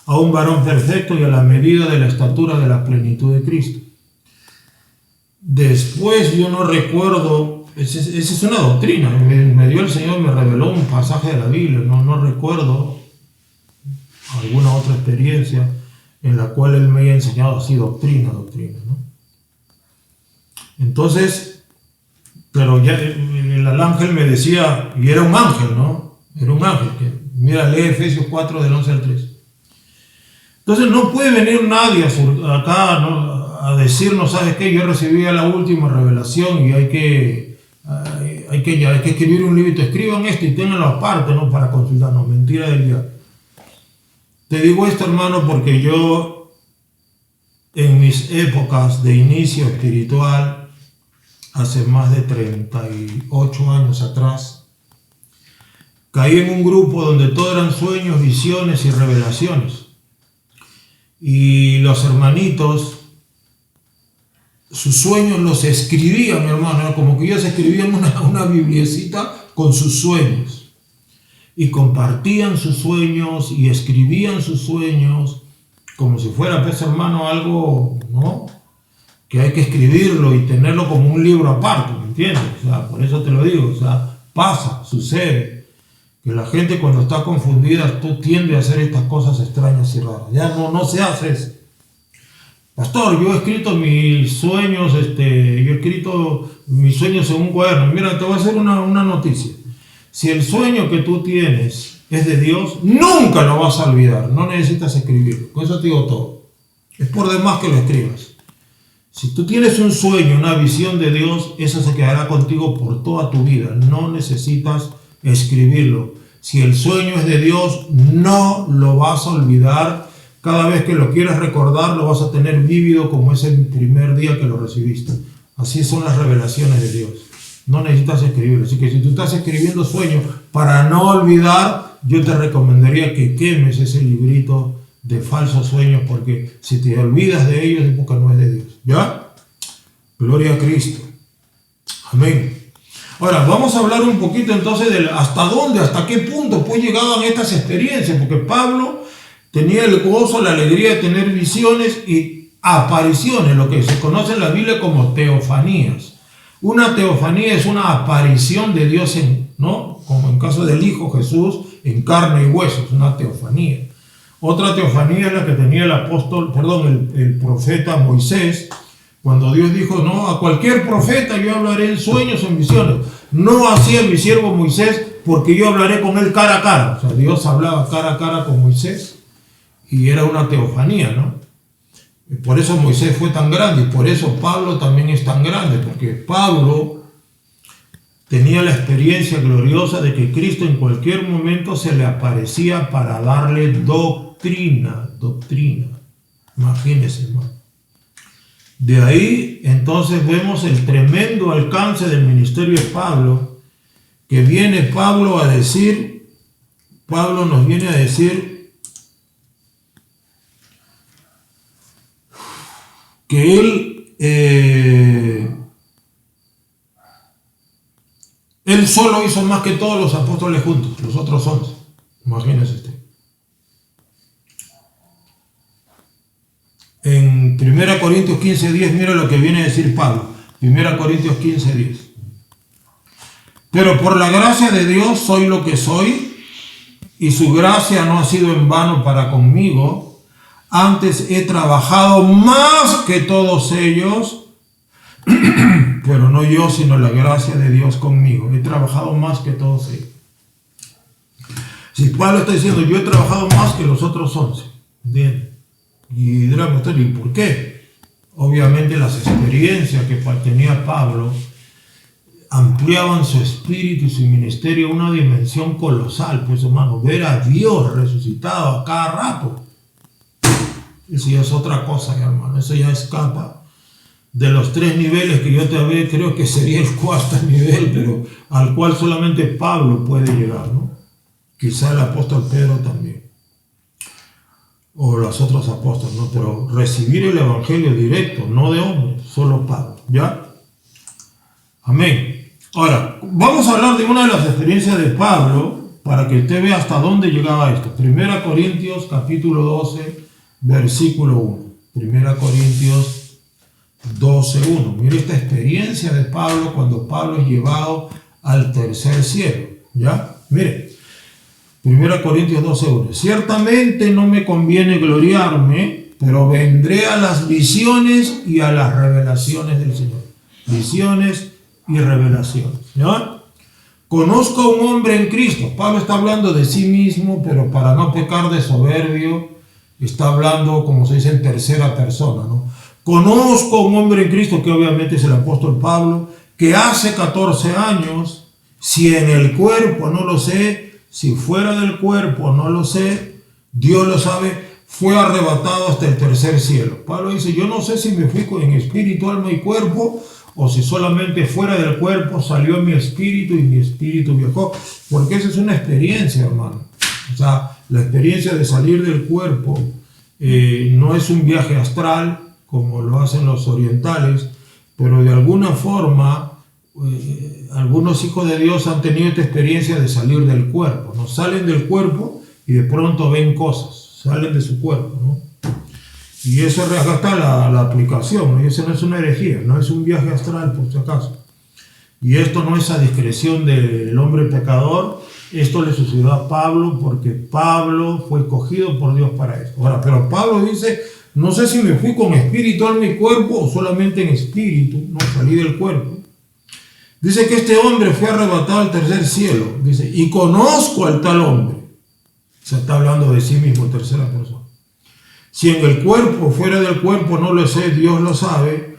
a un varón perfecto y a la medida de la estatura de la plenitud de Cristo. Después yo no recuerdo, esa es una doctrina, me dio el Señor, me reveló un pasaje de la Biblia, no recuerdo alguna otra experiencia en la cual Él me haya enseñado así doctrina, ¿no? Entonces, pero ya el ángel me decía, y era un ángel, ¿no? Era un ángel, que mira, lee Efesios 4 del 11 al 13. Entonces no puede venir nadie acá, ¿no?, a decirnos, ¿sabes qué? Yo recibí la última revelación y hay que escribir un libro. Escriban esto y ténganlo aparte, ¿no?, para consultarnos. Mentira del diablo. Te digo esto, hermano, porque yo, en mis épocas de inicio espiritual, hace más de 38 años atrás, caí en un grupo donde todo eran sueños, visiones y revelaciones. Y los hermanitos, sus sueños los escribían, mi hermano, ¿no? Como que ellos escribían una bibliecita con sus sueños. Y compartían sus sueños y escribían sus sueños como si fuera, pues, hermano, algo, ¿no?, que hay que escribirlo y tenerlo como un libro aparte, ¿me entiendes? O sea, por eso te lo digo, o sea, pasa, sucede, que la gente cuando está confundida tiende a hacer estas cosas extrañas y raras. Ya no se hace eso. Pastor, yo he escrito mis sueños, en un cuaderno. Mira, te voy a hacer una noticia. Si el sueño que tú tienes es de Dios, nunca lo vas a olvidar. No necesitas escribirlo. Con eso te digo todo. Es por demás que lo escribas. Si tú tienes un sueño, una visión de Dios, eso se quedará contigo por toda tu vida. No necesitas escribirlo. Si el sueño es de Dios, no lo vas a olvidar. Cada vez que lo quieras recordar, lo vas a tener vívido como ese primer día que lo recibiste. Así son las revelaciones de Dios. No necesitas escribirlo. Así que si tú estás escribiendo sueños para no olvidar, yo te recomendaría que quemes ese librito de falsos sueños, porque si te olvidas de ellos es porque no es de Dios. ¿Ya? Gloria a Cristo. Amén. Ahora, vamos a hablar un poquito entonces de hasta dónde, hasta qué punto pues llegaban estas experiencias, porque Pablo tenía el gozo, la alegría de tener visiones y apariciones, lo que se conoce en la Biblia como teofanías. Una teofanía es una aparición de Dios, ¿no? Como en caso del Hijo Jesús, en carne y huesos, una teofanía. Otra teofanía es la que tenía el profeta Moisés, cuando Dios dijo, no, a cualquier profeta yo hablaré en sueños o en visiones. No hacía mi siervo Moisés, porque yo hablaré con él cara a cara. O sea, Dios hablaba cara a cara con Moisés y era una teofanía, ¿no? Por eso Moisés fue tan grande y por eso Pablo también es tan grande, porque Pablo tenía la experiencia gloriosa de que Cristo en cualquier momento se le aparecía para darle doctrina. Imagínense, hermano. De ahí entonces vemos el tremendo alcance del ministerio de Pablo, que viene Pablo nos viene a decir que él solo hizo más que todos los apóstoles juntos, los otros 11. Imagínense usted. En 1 Corintios 15:10, mira lo que viene a decir Pablo. 1 Corintios 15:10. Pero por la gracia de Dios soy lo que soy, y su gracia no ha sido en vano para conmigo. Antes he trabajado más que todos ellos, pero no yo, sino la gracia de Dios conmigo. He trabajado más que todos ellos. Si Pablo está diciendo, yo he trabajado más que los otros 11. ¿Entiendes? Y dirán ustedes, ¿y por qué? Obviamente las experiencias que tenía Pablo ampliaban su espíritu y su ministerio a una dimensión colosal. Pues hermano, ver a Dios resucitado a cada rato, eso ya es otra cosa, hermano. Eso ya escapa de los 3 niveles que yo te hablé. Creo que sería el 4º nivel, pero al cual solamente Pablo puede llegar, ¿no? Quizá el apóstol Pedro también, o los otros apóstoles, ¿no? Pero recibir el evangelio directo, no de hombre, solo Pablo. ¿Ya? Amén. Ahora, vamos a hablar de una de las experiencias de Pablo para que usted vea hasta dónde llegaba esto. 1 Corintios capítulo 12, versículo 1. 1 Corintios 12:1. Mire esta experiencia de Pablo cuando Pablo es llevado al tercer cielo. ¿Ya? Mire. 1 Corintios 12:1. Ciertamente no me conviene gloriarme, pero vendré a las visiones y a las revelaciones del Señor. Visiones y revelaciones. ¿Ya? Conozco a un hombre en Cristo. Pablo está hablando de sí mismo, pero para no pecar de soberbio, está hablando, como se dice, en tercera persona, ¿no? Conozco a un hombre en Cristo, que obviamente es el apóstol Pablo, que hace 14 años, si en el cuerpo no lo sé, si fuera del cuerpo no lo sé, Dios lo sabe, fue arrebatado hasta el tercer cielo. Pablo dice, yo no sé si me fui en espíritu, alma y cuerpo, o si solamente fuera del cuerpo salió mi espíritu y mi espíritu viajó, porque esa es una experiencia, hermano. O sea, la experiencia de salir del cuerpo no es un viaje astral, como lo hacen los orientales, pero de alguna forma algunos hijos de Dios han tenido esta experiencia de salir del cuerpo, ¿no? Salen del cuerpo y de pronto ven cosas, salen de su cuerpo, ¿no? Y eso acá está la aplicación, ¿no? Y eso no es una herejía, no es un viaje astral por si acaso. Y esto no es a discreción del hombre pecador, esto le sucedió a Pablo porque Pablo fue escogido por Dios para esto. Ahora, pero Pablo dice, no sé si me fui con espíritu a mi cuerpo o solamente en espíritu, no salí del cuerpo. Dice que este hombre fue arrebatado al tercer cielo. Dice, y conozco al tal hombre. Se está hablando de sí mismo en tercera persona. Si en el cuerpo o fuera del cuerpo, no lo sé, Dios lo sabe,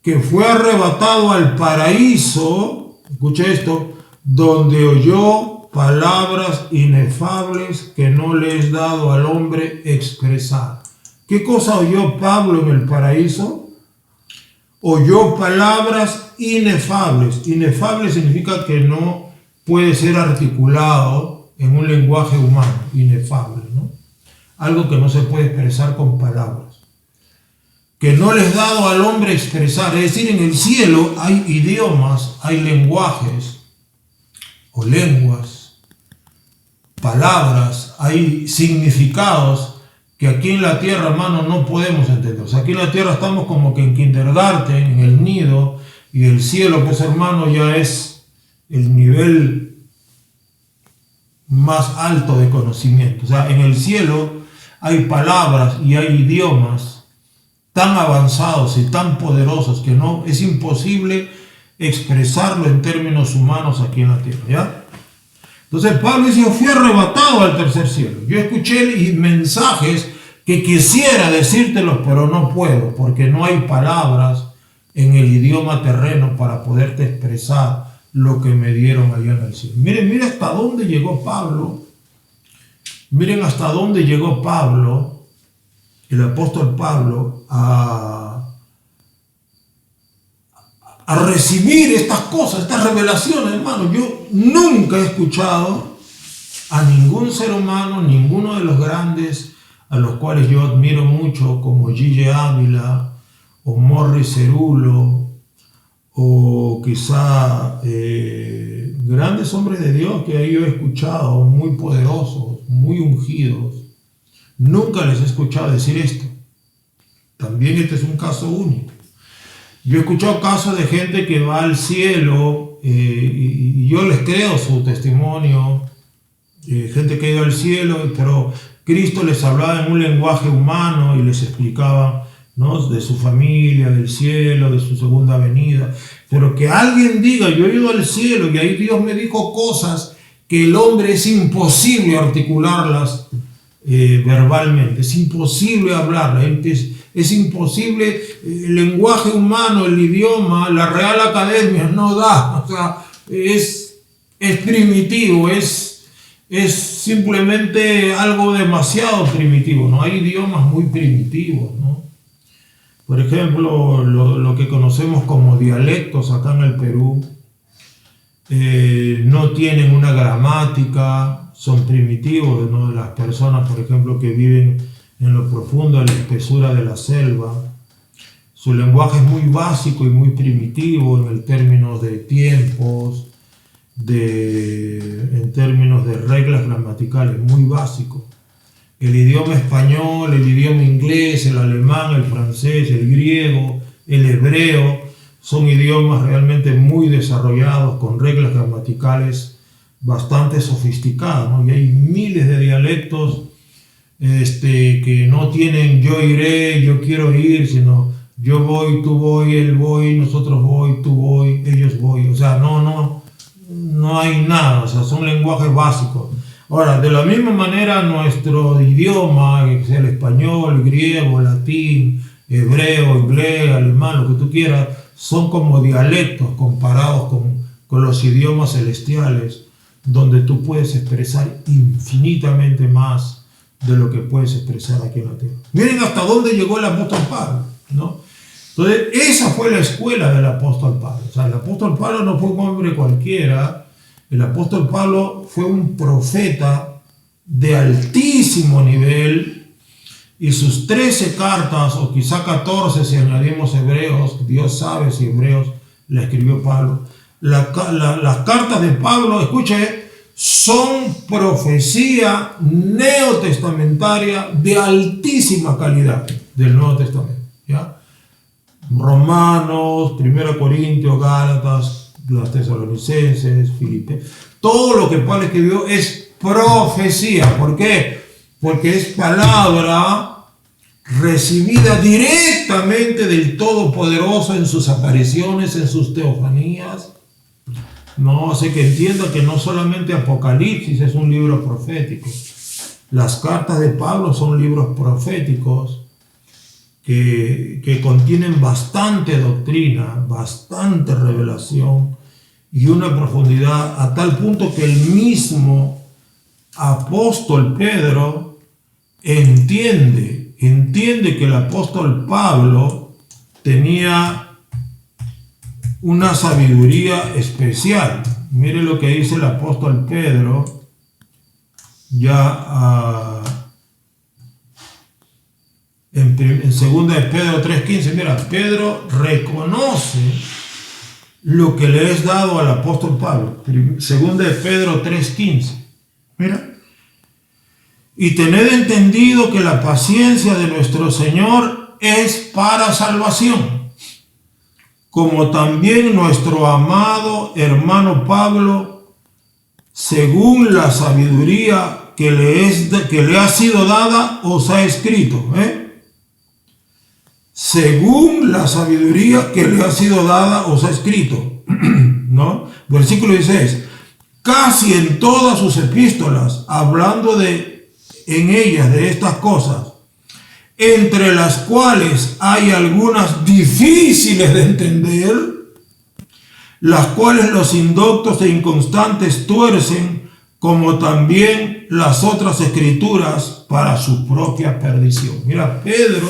que fue arrebatado al paraíso, escuche esto, donde oyó palabras inefables que no le es dado al hombre expresar. ¿Qué cosa oyó Pablo en el paraíso? Oyó palabras inefables. Inefable significa que no puede ser articulado en un lenguaje humano. Inefable, ¿no? Algo que no se puede expresar con palabras. Que no les es dado al hombre expresar. Es decir, en el cielo hay idiomas, hay lenguajes o lenguas, palabras, hay significados que aquí en la tierra, hermano, no podemos entender. O sea, aquí en la tierra estamos como que en kindergarten, en el nido, y el cielo, pues hermano, ya es el nivel más alto de conocimiento. O sea, en el cielo hay palabras y hay idiomas tan avanzados y tan poderosos que no es imposible expresarlo en términos humanos aquí en la tierra, ¿ya? Entonces Pablo dice, yo fui arrebatado al tercer cielo. Yo escuché mensajes que quisiera decírtelos, pero no puedo, porque no hay palabras en el idioma terreno para poderte expresar lo que me dieron allá en el cielo. Miren hasta dónde llegó Pablo. Miren hasta dónde llegó Pablo, el apóstol Pablo, a recibir estas cosas, estas revelaciones, hermano. Yo nunca he escuchado a ningún ser humano, ninguno de los grandes a los cuales yo admiro mucho, como Gigi Ávila, o Morris Cerulo, o quizá grandes hombres de Dios que yo he escuchado, muy poderosos, muy ungidos. Nunca les he escuchado decir esto. También este es un caso único. Yo he escuchado casos de gente que va al cielo y yo les creo su testimonio, gente que ha ido al cielo, pero Cristo les hablaba en un lenguaje humano y les explicaba, ¿no?, de su familia, del cielo, de su segunda venida. Pero que alguien diga, yo he ido al cielo y ahí Dios me dijo cosas que el hombre es imposible articularlas verbalmente, es imposible hablarlas, es imposible, el lenguaje humano, el idioma, la Real Academia no da, o sea, es primitivo, es simplemente algo demasiado primitivo, ¿no? Hay idiomas muy primitivos, ¿no? Por ejemplo, lo que conocemos como dialectos acá en el Perú, no tienen una gramática, son primitivos, ¿no? Las personas, por ejemplo, que viven en lo profundo de la espesura de la selva, su lenguaje es muy básico y muy primitivo en términos de tiempos, en términos de reglas gramaticales, muy básico. El idioma español, el idioma inglés, el alemán, el francés, el griego, el hebreo, son idiomas realmente muy desarrollados, con reglas gramaticales bastante sofisticadas, ¿no? Y hay miles de dialectos que no tienen yo iré, yo quiero ir, sino yo voy, tú voy, él voy, nosotros voy, tú voy, ellos voy. O sea, no hay nada, o sea, son lenguajes básicos. Ahora, de la misma manera, nuestro idioma, que sea el español, griego, latín, hebreo, inglés, alemán, lo que tú quieras, son como dialectos comparados con los idiomas celestiales, donde tú puedes expresar infinitamente más de lo que puedes expresar aquí en la tierra. Miren hasta dónde llegó el apóstol Pablo, ¿no? Entonces, esa fue la escuela del apóstol Pablo. O sea, el apóstol Pablo no fue un hombre cualquiera. El apóstol Pablo fue un profeta de altísimo nivel, y sus 13 cartas, o quizá 14 si añadimos Hebreos, Dios sabe si Hebreos la escribió Pablo. Las cartas de Pablo, escuche, son profecía neotestamentaria de altísima calidad del Nuevo Testamento, ¿ya? Romanos, 1 Corintios, Gálatas, las Tesalonicenses, Filipenses, todo lo que Pablo escribió es profecía. ¿Por qué? Porque es palabra recibida directamente del Todopoderoso en sus apariciones, en sus teofanías. No, hace que entienda que no solamente Apocalipsis es un libro profético. Las cartas de Pablo son libros proféticos que contienen bastante doctrina, bastante revelación y una profundidad a tal punto que el mismo apóstol Pedro entiende que el apóstol Pablo tenía una sabiduría especial. Mire lo que dice el apóstol Pedro, ya en 2 de Pedro 3:15. Mira, Pedro reconoce lo que le es dado al apóstol Pablo. 2 de Pedro 3:15. Mira. Y tened entendido que la paciencia de nuestro Señor es para salvación, como también nuestro amado hermano Pablo, según la sabiduría que le ha sido dada, os ha escrito. Según la sabiduría que le ha sido dada, os ha escrito. ¿No? Versículo 16. Casi en todas sus epístolas, hablando en ellas de estas cosas, entre las cuales hay algunas difíciles de entender, las cuales los indoctos e inconstantes tuercen, como también las otras escrituras, para su propia perdición. Mira, Pedro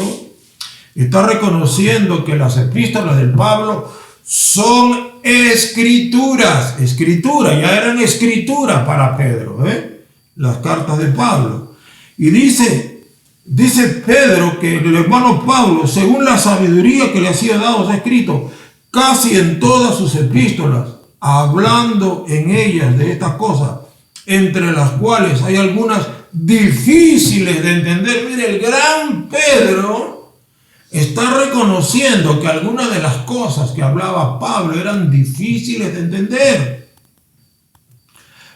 está reconociendo que las epístolas del Pablo son escrituras, ya eran escritura para Pedro, las cartas de Pablo. Y dice Pedro que el hermano Pablo, según la sabiduría que le ha sido dado, ha escrito casi en todas sus epístolas, hablando en ellas de estas cosas, entre las cuales hay algunas difíciles de entender. Mire, el gran Pedro está reconociendo que algunas de las cosas que hablaba Pablo eran difíciles de entender,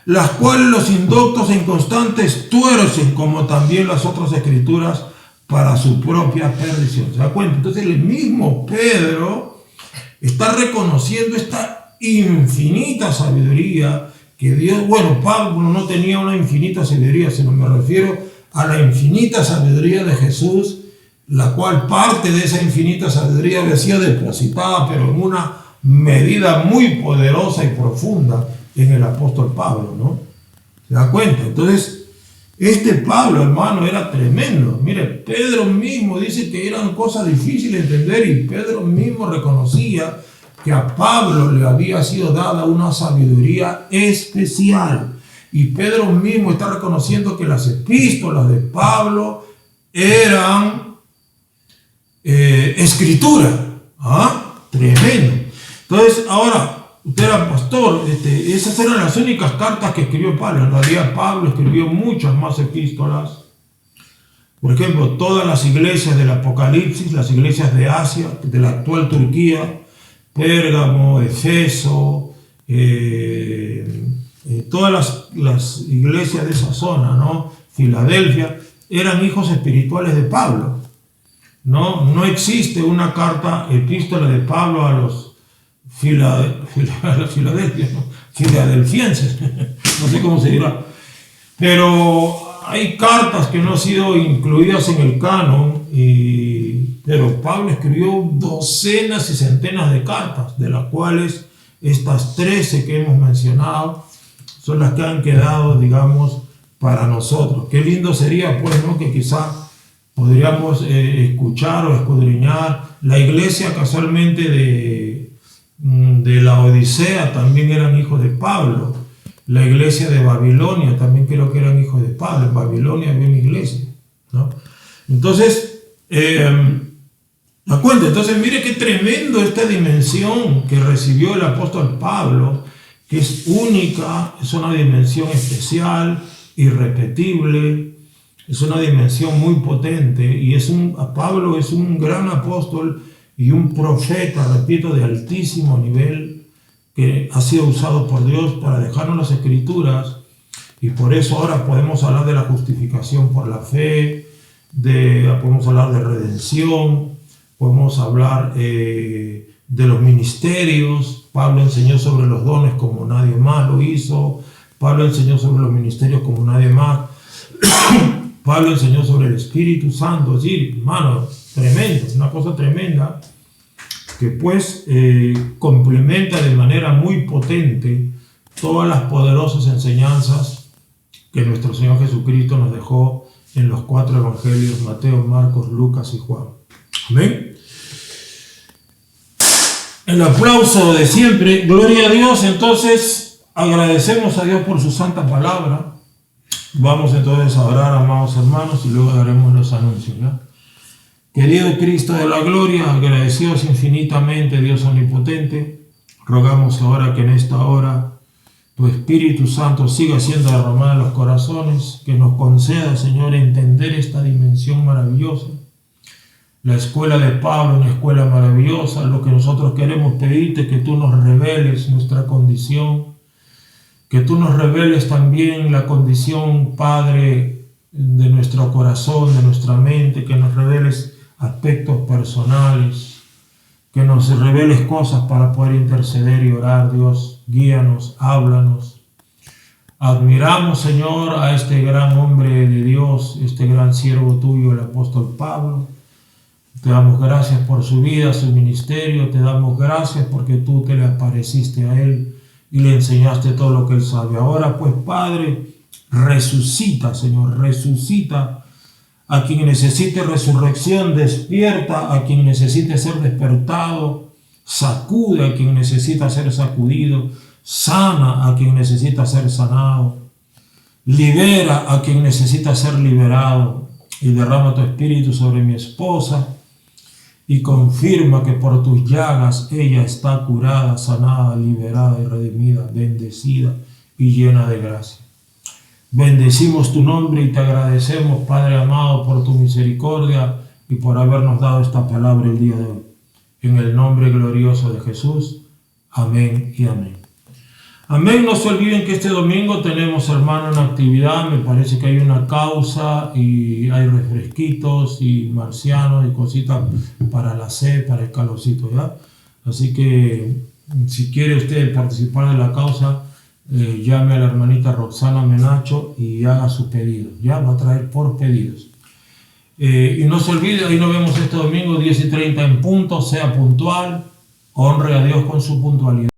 las cuales los indoctos e inconstantes tuercen, como también las otras escrituras, para su propia perdición. ¿Se da cuenta? Entonces el mismo Pedro está reconociendo esta infinita sabiduría que Dios, bueno, Pablo no tenía una infinita sabiduría, sino me refiero a la infinita sabiduría de Jesús, la cual parte de esa infinita sabiduría había sido depositada, pero en una medida muy poderosa y profunda, en el apóstol Pablo, ¿no? ¿Se da cuenta? Entonces, este Pablo, hermano, era tremendo. Mire, Pedro mismo dice que eran cosas difíciles de entender, y Pedro mismo reconocía que a Pablo le había sido dada una sabiduría especial. Y Pedro mismo está reconociendo que las epístolas de Pablo eran escritura. Tremendo. Entonces, ahora, usted era pastor, esas eran las únicas cartas que escribió Pablo. En realidad Pablo escribió muchas más epístolas. Por ejemplo, todas las iglesias del Apocalipsis, las iglesias de Asia, de la actual Turquía, Pérgamo, Efeso, todas las iglesias de esa zona, ¿no? Filadelfia, eran hijos espirituales de Pablo. No existe una carta, epístola de Pablo a los filadelfienses, no sé cómo se dirá, pero hay cartas que no han sido incluidas en el canon, pero Pablo escribió docenas y centenas de cartas, de las cuales estas 13 que hemos mencionado son las que han quedado, digamos, para nosotros. Qué lindo sería, pues, ¿no?, que quizá podríamos escuchar o escudriñar. La iglesia casualmente de la Odisea también eran hijos de Pablo. La iglesia de Babilonia también creo que eran hijos de Pablo. En Babilonia había una iglesia, ¿no? Entonces, ¿da cuenta? Entonces, mire qué tremendo esta dimensión que recibió el apóstol Pablo, que es única, es una dimensión especial, irrepetible, es una dimensión muy potente, y Pablo es un gran apóstol y un profeta, repito, de altísimo nivel, que ha sido usado por Dios para dejarnos las escrituras, y por eso ahora podemos hablar de la justificación por la fe, podemos hablar de redención, podemos hablar de los ministerios. Pablo enseñó sobre los dones como nadie más lo hizo. Pablo enseñó sobre los ministerios como nadie más. Pablo enseñó sobre el Espíritu Santo. Sí, hermano, tremendo, una cosa tremenda que pues complementa de manera muy potente todas las poderosas enseñanzas que nuestro Señor Jesucristo nos dejó en los 4 evangelios: Mateo, Marcos, Lucas y Juan. Amén. El aplauso de siempre. Gloria a Dios. Entonces, agradecemos a Dios por su santa palabra. Vamos entonces a orar, amados hermanos, y luego haremos los anuncios, ¿ya? Querido Cristo de la gloria, agradecidos infinitamente, Dios omnipotente, rogamos ahora que en esta hora tu Espíritu Santo siga siendo derramado en los corazones, que nos conceda, Señor, entender esta dimensión maravillosa. La escuela de Pablo, una escuela maravillosa. Lo que nosotros queremos pedirte, que tú nos reveles nuestra condición, que tú nos reveles también la condición, Padre, de nuestro corazón, de nuestra mente, que nos reveles aspectos personales, que nos reveles cosas para poder interceder y orar. Dios, guíanos, háblanos. Admiramos, Señor, a este gran hombre de Dios, este gran siervo tuyo, el apóstol Pablo. Te damos gracias por su vida, su ministerio. Te damos gracias porque tú te le apareciste a él y le enseñaste todo lo que él sabe. Ahora pues, Padre, resucita, Señor, resucita a quien necesite resurrección, despierta a quien necesite ser despertado, sacude a quien necesita ser sacudido, sana a quien necesita ser sanado, libera a quien necesita ser liberado, y derrama tu espíritu sobre mi esposa y confirma que por tus llagas ella está curada, sanada, liberada y redimida, bendecida y llena de gracia. Bendecimos tu nombre y te agradecemos, Padre amado, por tu misericordia y por habernos dado esta palabra el día de hoy. En el nombre glorioso de Jesús. Amén y amén. Amén. No se olviden que este domingo tenemos, hermano, una actividad. Me parece que hay una causa y hay refresquitos y marcianos y cositas para la sed, para el calorcito, ¿ya? Así que si quiere usted participar de la causa, llame a la hermanita Roxana Menacho y haga su pedido. Ya va a traer por pedidos. Y no se olvide, ahí nos vemos este domingo 10:30 en punto. Sea puntual, honre a Dios con su puntualidad.